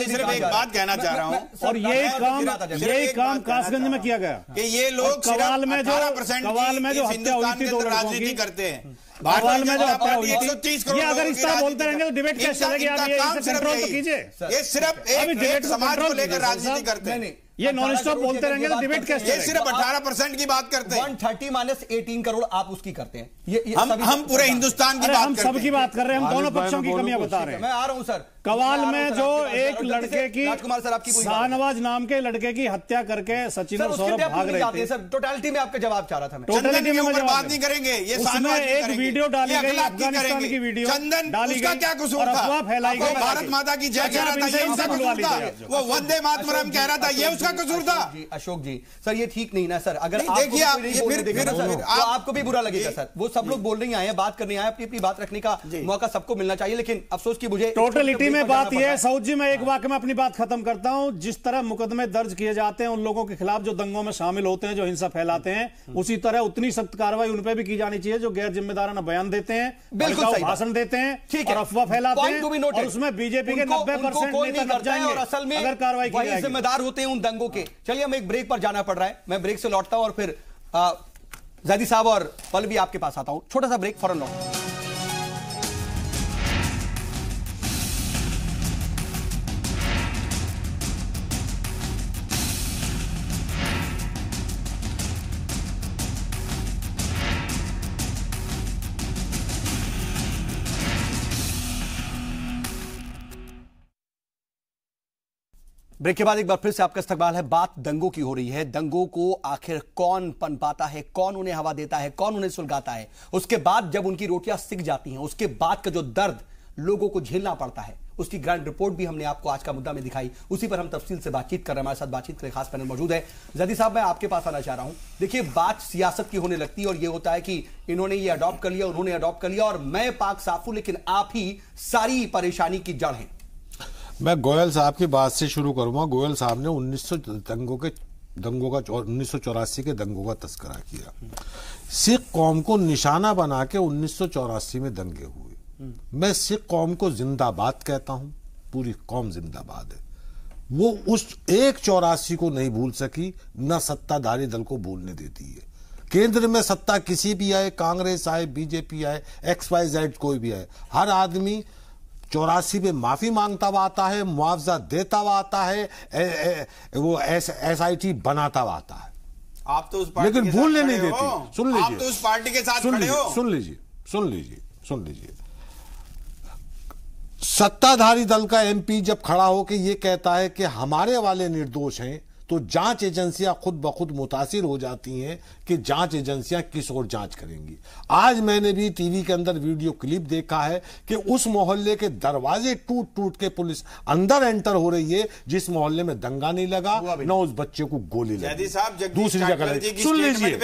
S9: सिर्फ एक बात कहना चाह रहा हूँ,
S10: और यही काम कासगंज में किया गया
S9: कि ये लोग
S10: कवाल में जो हत्या हुई थी 2 लड़कों की
S9: करते हैं,
S10: कवाल में जो हत्या हुई थी, ये अगर इस तरह बोलते रहेंगे तो डिबेट कैसे चलेगी? आप ये कंट्रोल तो कीजिए।
S9: ये सिर्फ एक समाज को लेकर राजनीति करते हैं।
S10: ये नॉन स्टॉप बोलते रहेंगे तो डिबेट कैसे?
S9: ये सिर्फ 18% की बात करते हैं।
S1: 130 - 18 करोड़ आप उसकी करते हैं। ये
S9: हम पूरे हिंदुस्तान की बात
S10: हम सबकी बात कर रहे हैं, हम दोनों पक्षों की कमियां बता रहे हैं।
S1: मैं आ रहा हूं सर।
S10: कवाल में जो एक लड़के की,
S1: राजकुमार सर, आपकी
S10: शाहनवाज नाम के लड़के की हत्या करके सचिन और सौरभ भाग रहे थे।
S1: सर टोटलिटी में आपका जवाब चाह रहा था मैं।
S10: टोटलिटी में
S9: बात नहीं करेंगे। ये
S10: उसमें एक वीडियो डाली गई, अफगानिस्तान की वीडियो डाली गई,
S9: क्या कसूर था?
S10: अफवाह फैलाई गई,
S9: भारत माता की जय कह रहा था, ये उसका कसूर था। वो वंदे मातरम कह रहा था, ये उसका कसूर था।
S1: अशोक जी, सर ये ठीक नहीं ना सर। अगर
S9: देखिए आप
S1: तो आपको भी बुरा लगेगा सर। वो सब लोग बोल नहीं आए, बात करने आए, अपनी अपनी बात रखने का मौका सबको मिलना चाहिए। लेकिन अफसोस की मुझे
S10: टोटलिटी में बात यह है सऊद जी, मैं एक वाक्य में अपनी बात खत्म करता हूं। जिस तरह मुकदमे दर्ज किए जाते हैं उन लोगों के खिलाफ जो दंगों में शामिल होते हैं, जो हिंसा फैलाते हैं, उसी तरह उतनी सख्त कार्रवाई उन पर भी की जानी चाहिए जो गैर जिम्मेदाराना बयान देते हैं, भाषण देते हैं और अफवाह फैलाते हैं। और उसमें बीजेपी के 90% नेता लग जाएंगे
S1: असल में
S10: अगर कार्रवाई की जाएगी।
S1: जिम्मेदार होते हैं उन दंगों के। चलिए हम एक ब्रेक पर जाना पड़ रहा है, मैं ब्रेक से लौटता हूं और फिर जैदी साहब और पल भी आपके पास आता हूं। छोटा सा ब्रेक, फौरन लौटता हूं। ब्रेक के बाद एक बार फिर से आपका इस्तकबाल है। बात दंगों की हो रही है। दंगों को आखिर कौन पनपाता है, कौन उन्हें हवा देता है, कौन उन्हें सुलगाता है? उसके बाद जब उनकी रोटियां सिक जाती हैं, उसके बाद का जो दर्द लोगों को झेलना पड़ता है, उसकी ग्रांड रिपोर्ट भी हमने आपको आज का मुद्दा में दिखाई। उसी पर हम तफसील से बातचीत कर रहे हैं। हमारे साथ बातचीत के लिए खास पैनल मौजूद है। जैदी साहब, मैं आपके पास आना चाह रहा हूं। देखिए, बात सियासत की होने लगती है और यह होता है कि इन्होंने ये अडॉप्ट कर लिया, उन्होंने अडॉप्ट कर लिया और मैं पाक साफ हूं, लेकिन आप ही सारी परेशानी की जड़ हैं।
S11: मैं गोयल साहब की बात से शुरू करूंगा। गोयल साहब ने 1984 के दंगों का तस्करा किया। सिख कौम को निशाना बना के 1984 में दंगे हुए। मैं सिख कौम को जिंदाबाद कहता हूं, पूरी कौम जिंदाबाद है। वो उस 184 को नहीं भूल सकी, न सत्ताधारी दल को भूलने देती है। केंद्र में सत्ता किसी भी आए, कांग्रेस आए, बीजेपी आए, XYZ कोई भी आए, हर आदमी 84 में माफी मांगता हुआ आता है, मुआवजा देता हुआ आता है, वो SIT बनाता हुआ आता है।
S9: आप तो उस पार्टी
S11: लेकिन भूलने नहीं देती। सुन लीजिए,
S9: आप तो उस पार्टी के साथ खड़े हो।
S11: सुन लीजिए। सत्ताधारी दल का MP जब खड़ा होकर ये कहता है कि हमारे वाले निर्दोष हैं, तो जांच एजेंसियां खुद ब खुद मुतासिर हो जाती हैं कि जांच एजेंसियां किस ओर जांच करेंगी। आज मैंने भी टीवी के अंदर वीडियो क्लिप देखा है कि उस मोहल्ले के दरवाजे टूट टूट के पुलिस अंदर एंटर हो रही है, जिस मोहल्ले में दंगा नहीं लगा, न उस बच्चे को गोली लगी, दूसरी जगह। सुन लीजिए,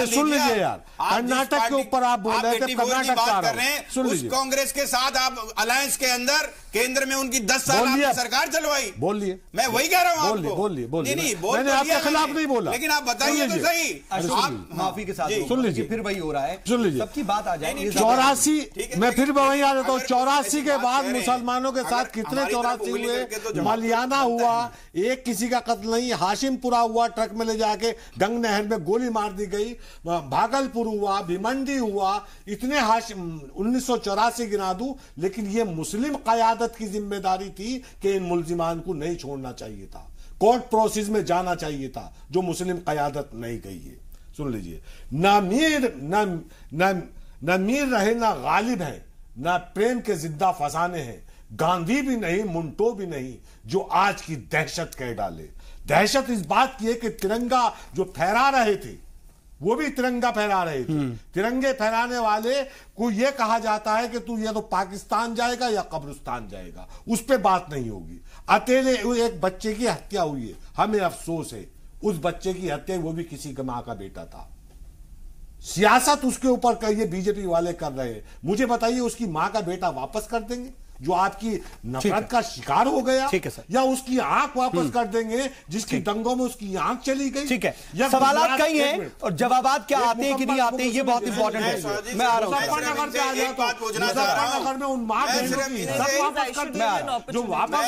S11: सुन लीजिए यार, कर्नाटक के ऊपर आप बोल रहे थे, कर्नाटक का रहे हैं। सुन लीजिए,
S9: कांग्रेस के साथ आप अलायंस के अंदर केंद्र में उनकी 10 साल आपने सरकार चलवाई।
S11: बोलिए,
S9: मैं वही कह रहा हूं।
S11: बोलिए। मैंने आपके खिलाफ नहीं बोला,
S9: लेकिन आप बताइए तो सही।
S1: आप माफी के साथ
S11: सुन लीजिए,
S1: फिर वही हो रहा है।
S11: सुन लीजिए,
S1: सबकी बात आ जाएगी।
S11: 84 मैं फिर वही आ जाता हूँ। 84 के बाद मुसलमानों के साथ कितने 84 हुए? मलियाना हुआ, एक किसी का कत्ल नहीं, हाशिमपुरा हुआ, ट्रक में ले जाके गंग नहर में गोली मार दी गई, भागलपुर हुआ, भिमंडी हुआ, इतने 1984 गिना दूं। लेकिन ये मुस्लिम कयादत की जिम्मेदारी थी कि इन मुल्जिमान को नहीं छोड़ना चाहिए था, कोर्ट प्रोसेस में जाना चाहिए था, जो मुस्लिम कयादत नहीं गई है। सुन लीजिए, ना मीर रहे ना गालिब है, ना प्रेम के जिद्दा फसाने हैं, गांधी भी नहीं, मुंटो भी नहीं, जो आज की दहशत कह डाले। दहशत इस बात की है कि तिरंगा जो फहरा रहे थे, वो भी तिरंगा फहरा रहे थे। तिरंगे फहराने वाले को ये कहा जाता है कि तू या तो पाकिस्तान जाएगा या कब्रिस्तान जाएगा, उस पर बात नहीं होगी। अकेले एक बच्चे की हत्या हुई है, हमें अफसोस है उस बच्चे की हत्या, वो भी किसी की मां का बेटा था। सियासत उसके ऊपर ये बीजेपी वाले कर रहे हैं। मुझे बताइए उसकी मां का बेटा वापस कर देंगे जो आपकी नफरत का शिकार हो गया?
S1: ठीक है सर।
S11: या उसकी आंख वापस कर देंगे जिसकी दंगों में उसकी आंख चली गई?
S1: ठीक है, सवालात कई हैं और जवाबात क्या आते हैं कि नहीं आते हैं, ये बहुत इंपॉर्टेंट है। मैं आ रहा हूं
S11: मुजफ्फरनगर पे आ जाओ तो मुजफ्फरनगर में उन मां बहनों की इज्जत वापस कर दें जो वापस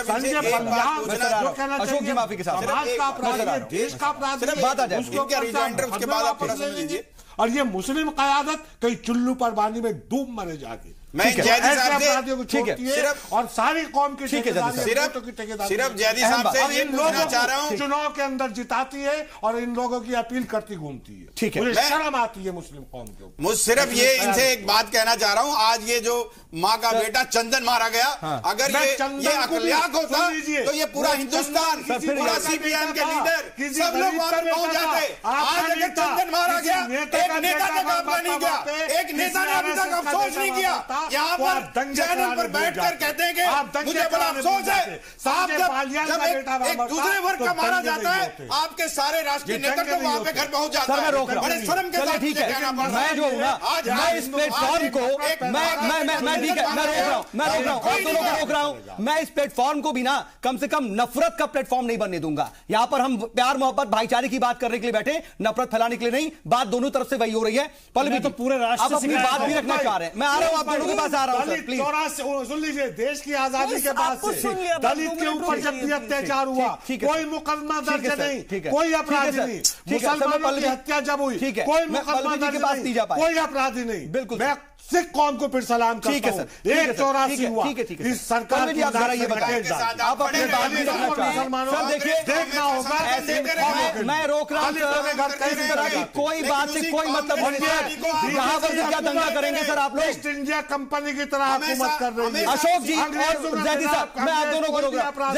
S11: संजय पंजाब जो कहना
S1: अशोक जी माफी के साथ
S11: समाज का अपराध है, देश का अपराध है,
S1: बात आ जाए
S9: उसके बाद आप पूरा समझ लीजिए।
S11: और ये मुस्लिम क़यादत कहीं चुल्लू पर पानी में डूब मरे जाके।
S9: मैं जैदी साहब से
S11: ठीक है और सारी कौम की
S9: सिर्फ जैदी साहब से ये पूछना चाह रहा हूं,
S11: चुनाव के अंदर जिताती है और इन लोगों की अपील करती घूमती है।
S1: ठीक है,
S11: मुझे शर्म आती है मुस्लिम कौम को।
S9: मुझे सिर्फ ये इनसे एक बात कहना चाह रहा हूं, आज ये जो माँ का बेटा चंदन मारा गया, अगर ये अखलाक होता तो ये पूरा हिंदुस्तान, पूरा सीपीएम के लीडर सब लोग वहां पर पहुंच जाते। आज अगर चंदन मारा गया, एक नेता ने काम नहीं किया, एक नेता ने अभी तक अफसोस नहीं किया। यहाँ पर चैनल पर बैठकर कहते हैं कि मुझे बड़ा अफसोस है। साहब जब एक दूसरे वर्ग का मारा जाता है, आपके सारे राष्ट्रीय नेतृत्व वहां पे घर पहुंच जाता है। बड़े शर्म के साथ
S1: ठीक है, मैं जो हूँ ना, मैं इस प्लेटफॉर्म को मैं ठीक है, मैं रोक रहा हूँ आप दोनों को रोक रहा हूँ। मैं इस प्लेटफॉर्म को भी ना कम से कम नफरत का प्लेटफॉर्म नहीं बनने दूंगा। यहाँ पर हम प्यार मोहब्बत भाईचारे की बात करने के लिए बैठे, नफरत फैलाने के लिए नहीं। बात दोनों तरफ से वही हो रही है। पल्लवी
S10: तो पूरे राष्ट्र
S1: आप अपनी बात भी रखना चाह रहे हैं, मैं आ रहा हूँ आप दोनों के पास आ रहा हूँ।
S11: सुन लीजिए, देश की आजादी के बाद से दलित के ऊपर जब भी अत्याचार हुआ, कोई मुकदमा दर्ज नहीं, कोई अपराधी नहीं। मुसलमानों की हत्या जब हुई, कोई मुकदमा दर्ज नहीं, कोई अपराधी नहीं।
S1: बिल्कुल,
S11: मैं सिख कौम को फिर सलाम करता हूं। 184 हुआ इस सरकार की।
S1: आप ये बताएं, आप अपने बात भी रखना चाहें सर, देखिए
S11: देखना होगा
S1: ऐसे मैं रोक रहा हूं इस तरह की कोई बात से कोई मतलब नहीं है। यहाँ पर क्या दंगा करेंगे सर आप लोग?
S11: ईस्ट इंडिया कंपनी की तरह हुकूमत कर रही है
S1: अशोक जी और जैदी साहब, मैं आप दोनों को रोक रहा हूं।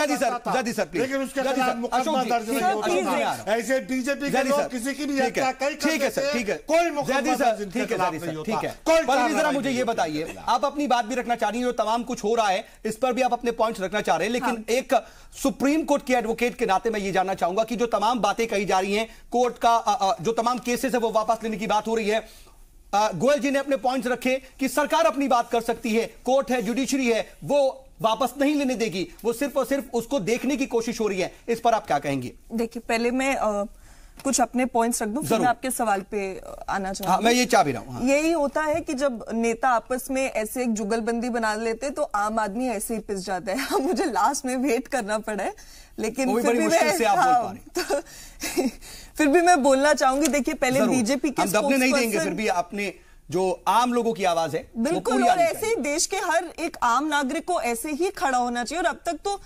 S1: जैदी सर
S11: लेकिन उसके खिलाफ मुकदमा दर्ज नहीं होता। ऐसे बीजेपी के लोग किसी की भी हत्या
S1: ठीक है सर, ठीक है,
S11: कोई मुकदमा दर्ज
S1: ठीक है। पल्लवी जरा मुझे ये बताइए, आप अपनी बात भी रखना चाह रही हैं, जो तमाम कुछ हो रहा है इस पर भी आप अपने पॉइंट्स रखना चाह रहे हैं, लेकिन एक सुप्रीम कोर्ट के एडवोकेट के नाते मैं ये जानना चाहूंगा कि जो तमाम बातें कही जा रही हैं, कोर्ट का जो तमाम केसेस है वो वापस लेने की बात हो रही है, गोयल जी ने अपने पॉइंट्स रखे कि सरकार अपनी बात कर सकती है, कोर्ट है, जुडिशरी है, वो वापस नहीं लेने देगी, वो सिर्फ और सिर्फ उसको देखने की कोशिश हो रही है। इस पर आप क्या कहेंगे?
S12: देखिए, पहले मैं कुछ अपने पॉइंट्स रख दूं, फिर मैं आपके सवाल पे आना चाहूंगी।
S1: मैं ये चाह भी रहा हूं।
S12: यही होता है कि जब नेता आपस में ऐसे एक जुगलबंदी बना लेते तो आम आदमी ऐसे ही पिस जाता है। मुझे लास्ट में वेट करना पड़ा है, लेकिन फिर भी फिर भी मैं बोलना चाहूंगी। देखिए, पहले बीजेपी के
S1: दबने नहीं देंगे, फिर भी आपने जो आम लोगों की आवाज है
S12: बिल्कुल, और ऐसे ही देश के हर एक आम नागरिक को ऐसे ही खड़ा होना चाहिए। और अब तक तो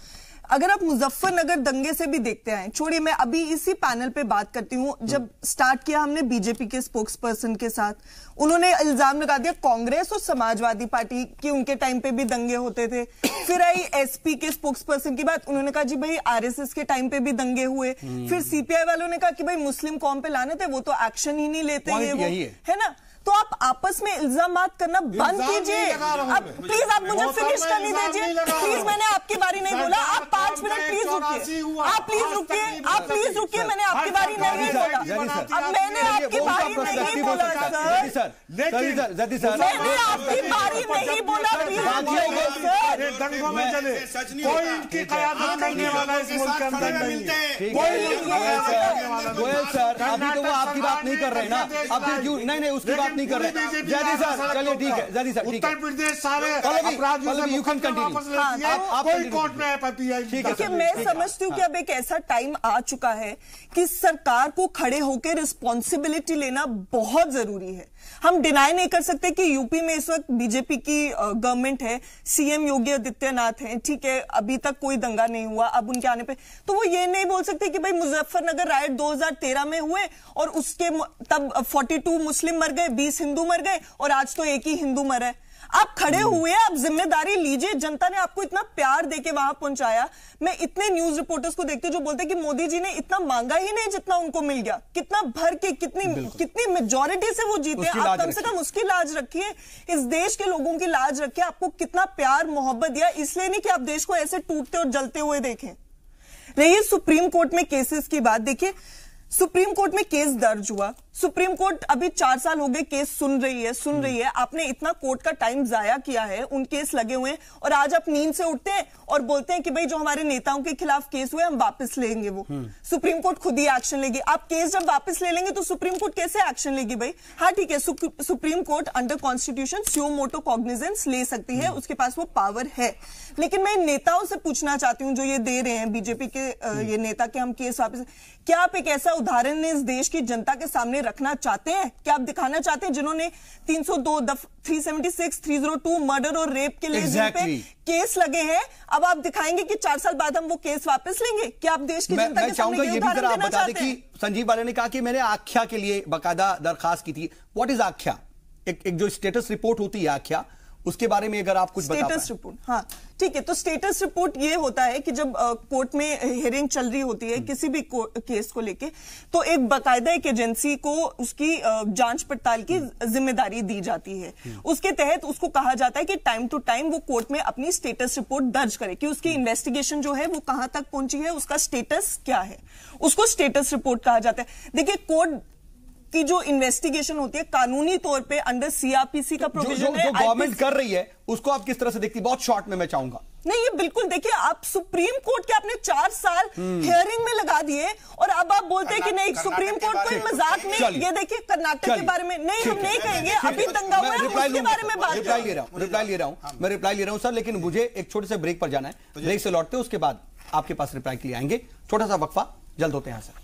S12: अगर आप मुजफ्फरनगर दंगे से भी देखते हैं, छोड़िए, मैं अभी इसी पैनल पे बात करती हूँ। जब स्टार्ट किया हमने बीजेपी के स्पोक्स पर्सन के साथ, उन्होंने इल्जाम लगा दिया कांग्रेस और समाजवादी पार्टी की उनके टाइम पे भी दंगे होते थे। फिर आई एसपी के स्पोक्स पर्सन की बात, उन्होंने कहा जी भाई आरएसएस के टाइम पे भी दंगे हुए। फिर सीपीआई वालों ने कहा कि भाई मुस्लिम कौम पे लानत है, वो तो एक्शन ही नहीं लेते हैं, वो है ना। तो आप आपस में इल्जामात करना बंद कीजिए। अब प्लीज आप मुझे फिनिश करने दीजिए। प्लीज, मैंने आपकी बारी नहीं बोला। आप 5 मिनट प्लीज रुकिए। आप प्लीज रुकिए, आप प्लीज रुकिए। मैंने आपकी बारी नहीं बोला। अब मैंने आपकी बारी नहीं बोला सर, मैंने आपकी बारी नहीं बोला। प्लीज
S11: दंगों में चले, कोई इनकी क़यादत करने वाला इस मुल्क के अंदर नहीं है।
S1: गोयल सर, अभी तो वो आपकी बात नहीं कर रहे ना, अब फिर क्यों नहीं उसकी बात नहीं कर रहे। जैदी सर, चलिए ठीक है, जैदी सर, ठीक है।
S11: उत्तर प्रदेश सारे अपराधियों से मुकदमा वापस ले दिए, कोई कोर्ट में एफआईआर।
S12: देखिए, मैं समझती हूँ कि अब एक ऐसा टाइम आ चुका है कि सरकार को खड़े होकर रिस्पॉन्सिबिलिटी लेना बहुत जरूरी है। हम डिनाई नहीं कर सकते कि यूपी में इस वक्त बीजेपी की गवर्नमेंट है, सीएम योगी आदित्यनाथ हैं, ठीक है, अभी तक कोई दंगा नहीं हुआ। अब उनके आने पे तो वो ये नहीं बोल सकते कि भाई मुजफ्फरनगर राइट 2013 में हुए और उसके तब 42 मुस्लिम मर गए, 20 हिंदू मर गए और आज तो एक ही हिंदू मरा है। आप खड़े हुए, आप जिम्मेदारी लीजिए। जनता ने आपको इतना प्यार देके वहां पहुंचाया। मैं इतने न्यूज रिपोर्टर्स को देखती हूं जो बोलते हैं कि मोदी जी ने इतना मांगा ही नहीं जितना उनको मिल गया, कितना भर के, कितनी मेजॉरिटी से वो जीते। आप कम से कम उसकी लाज रखिए, इस देश के लोगों की लाज रखिए। आपको कितना प्यार मोहब्बत दिया, इसलिए नहीं कि आप देश को ऐसे टूटते और जलते हुए देखें। रही सुप्रीम कोर्ट में केसेस की बात, देखिए सुप्रीम कोर्ट में केस दर्ज हुआ, सुप्रीम कोर्ट अभी 4 साल हो गए केस सुन रही है। आपने इतना कोर्ट का टाइम जाया किया है, उन केस लगे हुए हैं, और आज आप नींद से उठते हैं और बोलते हैं कि भाई जो हमारे नेताओं के खिलाफ केस हुए हम वापस लेंगे। वो सुप्रीम कोर्ट खुद ही एक्शन लेगी। आप केस जब वापस ले लेंगे तो सुप्रीम कोर्ट कैसे एक्शन लेगी भाई? हाँ ठीक है, supreme court under constitution suo motu cognizance ले सकती है, उसके पास वो पावर है। लेकिन मैं नेताओं से पूछना चाहती हूं जो ये दे रहे हैं बीजेपी के ये नेता के हम केस वापस, क्या आप एक ऐसा उदाहरण इस देश की जनता के सामने रखना चाहते हैं? क्या आप दिखाना चाहते हैं जिन्होंने 302, 376, 302 मर्डर और रेप के लिए जिन पे केस लगे हैं, अब आप दिखाएंगे कि 4 साल बाद हम वो केस वापस लेंगे? क्या आप देश की जनता के सामने ये उदाहरण देना चाहते हैं?
S1: संजीव वाले ने कहा कि मैंने आख्या के लिए बाकायदा दरखास्त की थी। व्हाट इज आख्या? एक जो स्टेटस रिपोर्ट होती है आख्या, उसके बारे में अगर आप कुछ बता पाएं।
S12: स्टेटस रिपोर्ट, हाँ ठीक है। तो स्टेटस रिपोर्ट ये होता है कि जब कोर्ट में हियरिंग चल रही होती है किसी भी केस को लेके, तो एक बाकायदा एक एजेंसी को उसकी जांच पड़ताल की जिम्मेदारी दी जाती है। उसके तहत उसको कहा जाता है कि टाइम टू टाइम वो कोर्ट में अपनी स्टेटस रिपोर्ट दर्ज करे कि उसकी इन्वेस्टिगेशन जो है वो कहां तक पहुंची है, उसका स्टेटस क्या है, उसको स्टेटस रिपोर्ट कहा जाता है। देखिए कोर्ट की जो इन्वेस्टिगेशन होती है कानूनी तौर पे अंडर सीआरपीसी का प्रोविजन है,
S1: जो गवर्नमेंट कर रही है उसको आप किस तरह से देखती? बहुत शॉर्ट में मैं चाहूंगा।
S12: नहीं ये बिल्कुल, देखिए आप सुप्रीम कोर्ट के आपने 4 साल हियरिंग में लगा दिए और अब आप बोलते हैं कि नहीं सुप्रीम कोर्ट कोई मजाक में। ये देखिए कर्नाटक के बारे में नहीं, हम नहीं कहेंगे, अभी दंगा हुआ है उसके बारे में बात।
S1: रिप्लाई ले रहा हूं सर, लेकिन मुझे एक छोटे से ब्रेक पर जाना है। ब्रेक से लौटते उसके बाद आपके पास रिप्लाई के लिए आएंगे। छोटा सा वक्फा, जल्द होते हैं सर।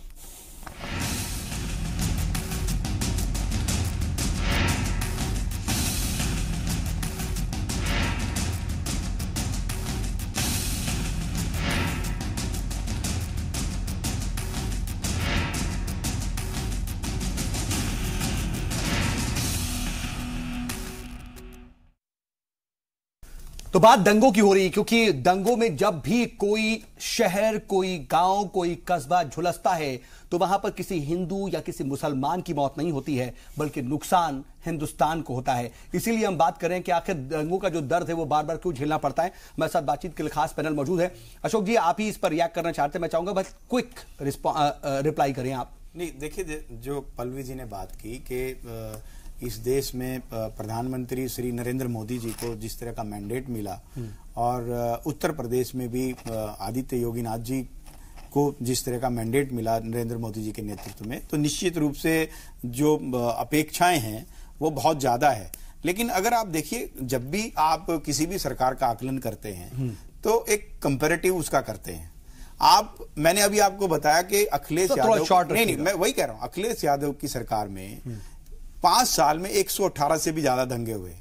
S1: तो बात दंगों की हो रही है, क्योंकि दंगों में जब भी कोई शहर, कोई गांव, कोई कस्बा झुलसता है तो वहां पर किसी हिंदू या किसी मुसलमान की मौत नहीं होती है, बल्कि नुकसान हिंदुस्तान को होता है। इसीलिए हम बात करें कि आखिर दंगों का जो दर्द है वो बार बार क्यों झेलना पड़ता है। मेरे साथ बातचीत के लिए खास पैनल मौजूद है। अशोक जी, आप ही इस पर रिएक्ट करना चाहते हैं, मैं चाहूंगा बस क्विक रिप्लाई करें आप।
S9: नहीं देखिए, जो पल्लवी जी ने बात की कि इस देश में प्रधानमंत्री श्री नरेंद्र मोदी जी को जिस तरह का मैंडेट मिला और उत्तर प्रदेश में भी आदित्य योगीनाथ जी को जिस तरह का मैंडेट मिला नरेंद्र मोदी जी के नेतृत्व में, तो निश्चित रूप से जो अपेक्षाएं हैं वो बहुत ज्यादा है। लेकिन अगर आप देखिए, जब भी आप किसी भी सरकार का आकलन करते हैं तो एक कंपैरेटिव उसका करते हैं। मैंने अभी आपको बताया कि अखिलेश यादव, नहीं मैं वही कह रहा हूं, अखिलेश यादव की सरकार में 5 साल में 118 से भी ज्यादा दंगे हुए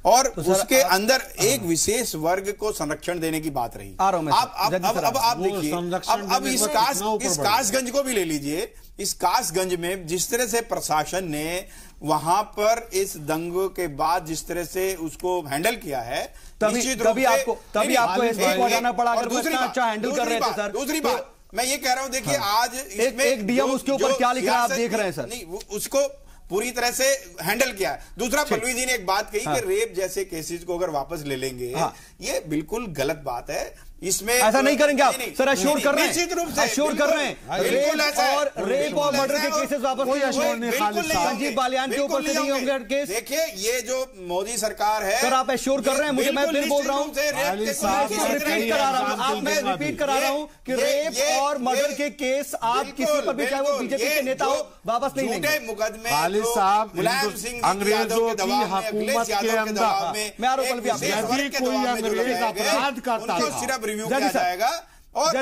S9: और तो उसके अंदर एक विशेष वर्ग को संरक्षण देने की बात रही। अब आप देखिए, अब इस कासगंज को भी ले लीजिए। इस कासगंज में जिस तरह से प्रशासन ने वहां पर इस दंगों के बाद जिस तरह से उसको हैंडल किया है,
S1: तभी आपको हटाना पड़ा। अच्छा हैंडल कर रहे थे सर।
S9: दूसरी बात मैं ये कह रहा हूं, देखिए आज
S1: एक डीएम उसके ऊपर क्या लिख रहा है आप देख रहे हैं सर।
S9: नहीं, उसको पूरी तरह से हैंडल किया है। दूसरा, पल्लवी जी ने एक बात कही कि रेप जैसे केसेस को अगर वापस ले लेंगे, ये बिल्कुल गलत बात है। इसमें
S1: ऐसा नहीं करेंगे आप सर, अश्योर कर रहे हैं,
S9: निश्चित रूप से
S1: अश्योर कर रहे हैं। रेप और मर्डर के केसेस वापस संजीव बालियान के ऊपर से नहीं होंगे केस।
S9: देखिए, ये जो मोदी सरकार है
S1: सर, आप एश्योर कर रहे हैं मुझे, मैं फिर बोल रहा हूं, मैं रिपीट करा रहा हूं कि रेप और मर्डर के केस आप किसी पर भी, चाहे वो बीजेपी के नेता हो, वापस नहीं लेंगे।
S9: मुकदमे
S11: मुलायम सिंह अंग्रेजों की हुकूमत के अंदर
S1: मैं आरोप भी
S11: यदि कोई अंग्रेज अपराध करता था,
S9: सिर्फ रिव्यू किया जाएगा और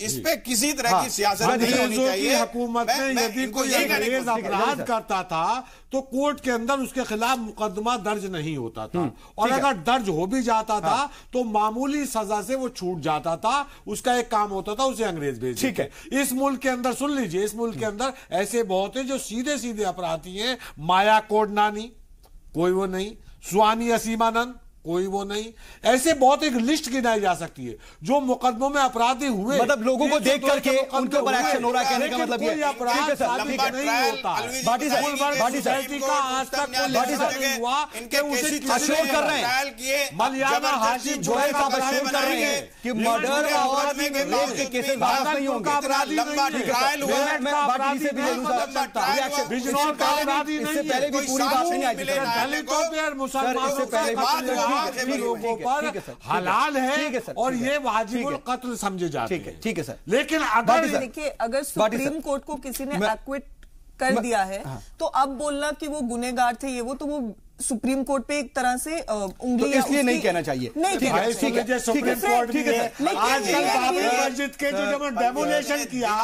S9: इस पे किसी तरह की सियासत नहीं होनी चाहिए।
S11: हुकूमत में यदि कोई अंग्रेज अपराध करता था तो कोर्ट के अंदर उसके खिलाफ मुकदमा दर्ज नहीं होता था, और अगर दर्ज हो भी जाता था तो मामूली सजा से वो छूट जाता था। उसका एक काम होता था, उसे अंग्रेज भेज।
S1: ठीक है,
S11: इस मुल्क के अंदर सुन लीजिए, इस मुल्क के अंदर ऐसे बहुत हैं जो सीधे सीधे अपराधी हैं। माया कोडनानी, कोई वो नहीं, स्वामी असीमानंद, कोई वो नहीं। ऐसे बहुत एक लिस्ट गिनाई जा सकती है जो मुकदमों में अपराधी हुए,
S1: मतलब लोगों को देख करके उनके ऊपर एक्शन हो रहा है, कहने का मतलब ये
S11: नहीं होता है।
S1: भाटी सर
S11: का आज तक नहीं हुआ कि उसे
S1: अश्योर कर रहे हैं,
S11: मलयाना हाशिम
S1: जोहर साहब अश्योर कर रहे हैं कि मर्डर और रेप के केसेस वापस नहीं होंगे। मैं भाटी से भी ले लूं सर,
S11: बिजनौर का अपराधी
S1: इससे पहले भी पूरी बात नहीं आई थी
S11: दलितों पे और मुसलमानों पे लोगों पर हलाल है और ये वाजिबुल कत्ल समझे जाते हैं।
S1: ठीक है सर।
S11: लेकिन अगर
S12: देखिए, अगर सुप्रीम कोर्ट को किसी ने एक्विट कर दिया है तो अब बोलना कि वो गुनहगार थे, ये वो, तो वो सुप्रीम कोर्ट पे एक तरह से उंगली,
S1: तो इसलिए नहीं कहना चाहिए।
S12: नहीं,
S1: ठीक है,
S11: सुप्रीम कोर्ट भी है। आजकल बाबरी मस्जिद के जो जब डेमोलेशन किया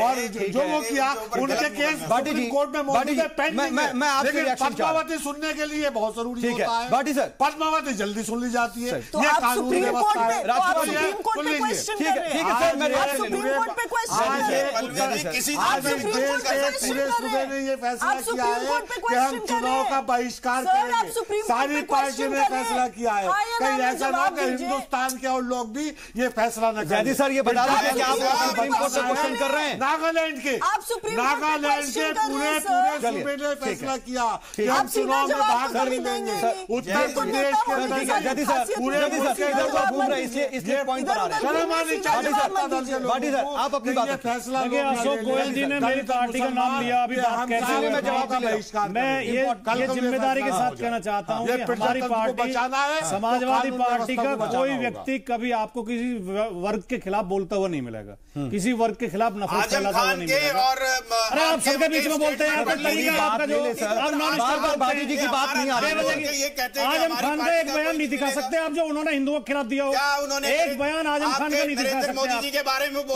S11: और जो वो किया, उनके केस सुप्रीम कोर्ट में मौजूद है, पेंडिंग है। लेकिन पद्मावती सुनने के लिए बहुत जरूरी होता है।
S1: भाटी सर,
S11: पद्मावती जल्दी सुन ली जाती है।
S12: तो
S11: ये
S12: आप
S11: कानूनी
S12: सुप्रीम कोर्ट
S11: व्यवस्था है।
S12: पे, आप सुप्रीम कोर्ट पे क्वेश्चन कर रहे हैं।
S1: सर, मैं
S12: आप सुप्रीम कोर्ट पे क्वेश्चन कर रहे हैं।
S11: आज इस देश के पूरे सूबे ने ये फैसला किया है कि हम चुनाव का बहिष्कार करेंगे। सारी पार्टी ने फैसला किया है। कहीं ऐसा ना कि हिंदुस्तान के और लोग भी ये फैसला न करें।
S1: सर, ये बता रहे हैं कि आप सुप्रीम कोर्ट से क्वेश्चन कर रहे हैं।
S11: नागालैंड के पूरे सूबे ने फैसला किया कि हम चुनाव में भाग नहीं लेंगे। उत्तर प्रदेश के
S1: पूरे इसलिए पॉइंट पर आ रहे हैं। भाटी सर, आप अपनी बात
S11: फैसला,
S10: अशोक गोयल जी ने मेरी पार्टी का नाम लिया, अभी बात कैसे
S1: मैं जवाब बहिष्कार,
S10: मैं ये जिम्मेदारी के साथ कहना चाहता हूं कि हमारी पार्टी, समाजवादी पार्टी का कोई व्यक्ति कभी आपको किसी वर्ग के खिलाफ बोलता हुआ नहीं मिलेगा, किसी वर्ग के खिलाफ नफरत फैलाता हुआ नहीं मिलेगा। अरे आप सबके बीच में बोलते हैं, आपका जो
S1: भाटी जी की बात नहीं आ रही है।
S10: आजम खान का एक बयान नहीं दिखा सकते आप जो उन्होंने हिंदुओं के खिलाफ दिया हो। एक बयान आजम खान का नहीं दिखा सकते आप,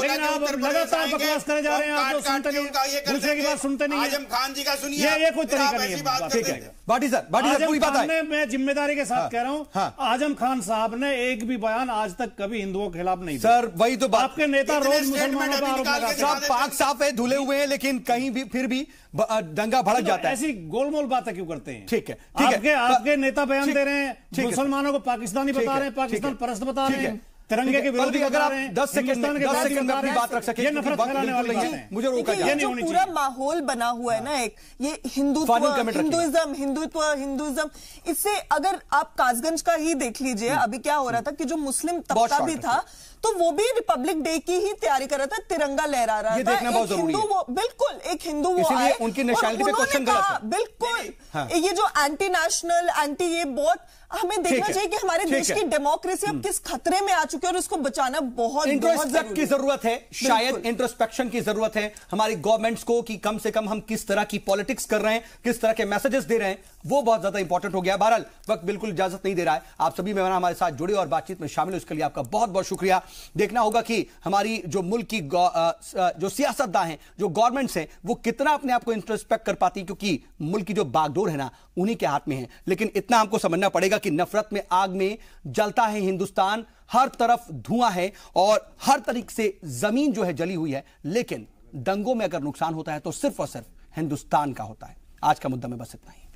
S10: लेकिन आप लगातार बकवास करे जा रहे हैं। आप जो सुनते नहीं, दूसरे की बात सुनते नहीं।
S5: आजम खान जी का सुनिए,
S10: ये कोई तरीका नहीं है।
S1: ठीक है भाटी सर, पूरी बात है।
S10: मैं जिम्मेदारी के साथ कह रहा हूं, आजम खान साहब ने एक भी बयान आज तक कभी हिंदुओं के खिलाफ नहीं दिया।
S1: सर वही तो बात,
S10: आपके नेता रोज मुसलमानों पर आरोप लगाते हैं।
S1: सब पाक साफ है, धुले हुए हैं, लेकिन कहीं भी फिर भी दंगा भड़क जाता है।
S10: ऐसी गोलमोल बातें क्यों करते हैं?
S1: ठीक है,
S10: आपके नेता बयान दे रहे हैं, मुसलमानों को पाकिस्तानी बता रहे हैं, पाकिस्तान परस्त बता रहे हैं, तिरंगे के विरोधी
S1: अगर आप 10 सेकंड में अपनी बात रख सके,
S10: ये नफरत फैलाने वाली बात है।
S1: मुझे रोका जाए।
S12: जो पूरा माहौल बना हुआ है ना, एक ये हिंदुइज्म, इससे अगर आप कासगंज का ही देख लीजिए, अभी क्या हो रहा था कि जो मुस्लिम तबका भी था तो वो भी रिपब्लिक डे की ही तैयारी कर रहा था, तिरंगा लहरा रहा था।
S1: देखना बहुत जरूरी है।
S12: बिल्कुल, एक हिंदू वो आए,
S1: उनकी नेशनलिटी पे क्वेश्चन गलत है।
S12: बिल्कुल, ये जो एंटी नेशनल, एंटी, ये बहुत हमें देखना चाहिए कि हमारे देश की डेमोक्रेसी अब किस खतरे में आ चुकी है और उसको बचाना बहुत
S1: इंट्रोस्पेक्ट की जरूरत है। शायद इंट्रोस्पेक्शन की जरूरत है हमारी गवर्नमेंट्स को कि कम से कम हम किस तरह की पॉलिटिक्स कर रहे हैं, किस तरह के मैसेजेस दे रहे हैं, वो बहुत ज्यादा इंपॉर्टेंट हो गया। बहरहाल वक्त बिल्कुल इजाजत नहीं दे रहा है। आप सभी मेहमान हमारे साथ जुड़े और बातचीत में शामिल हुए, उसके लिए आपका बहुत बहुत शुक्रिया। देखना होगा कि हमारी जो मुल्क की जो सियासतदान हैं, जो गवर्नमेंट्स हैं, वो कितना अपने आप को इंट्रोस्पेक्ट कर पाती, क्योंकि मुल्क की जो बागडोर है ना, उन्हीं के हाथ में है। लेकिन इतना हमको समझना पड़ेगा कि नफरत में आग में जलता है हिंदुस्तान, हर तरफ धुआं है और हर तरीके से जमीन जो है जली हुई है, लेकिन दंगों में अगर नुकसान होता है तो सिर्फ और सिर्फ हिंदुस्तान का होता है। आज का मुद्दा में बस इतना ही।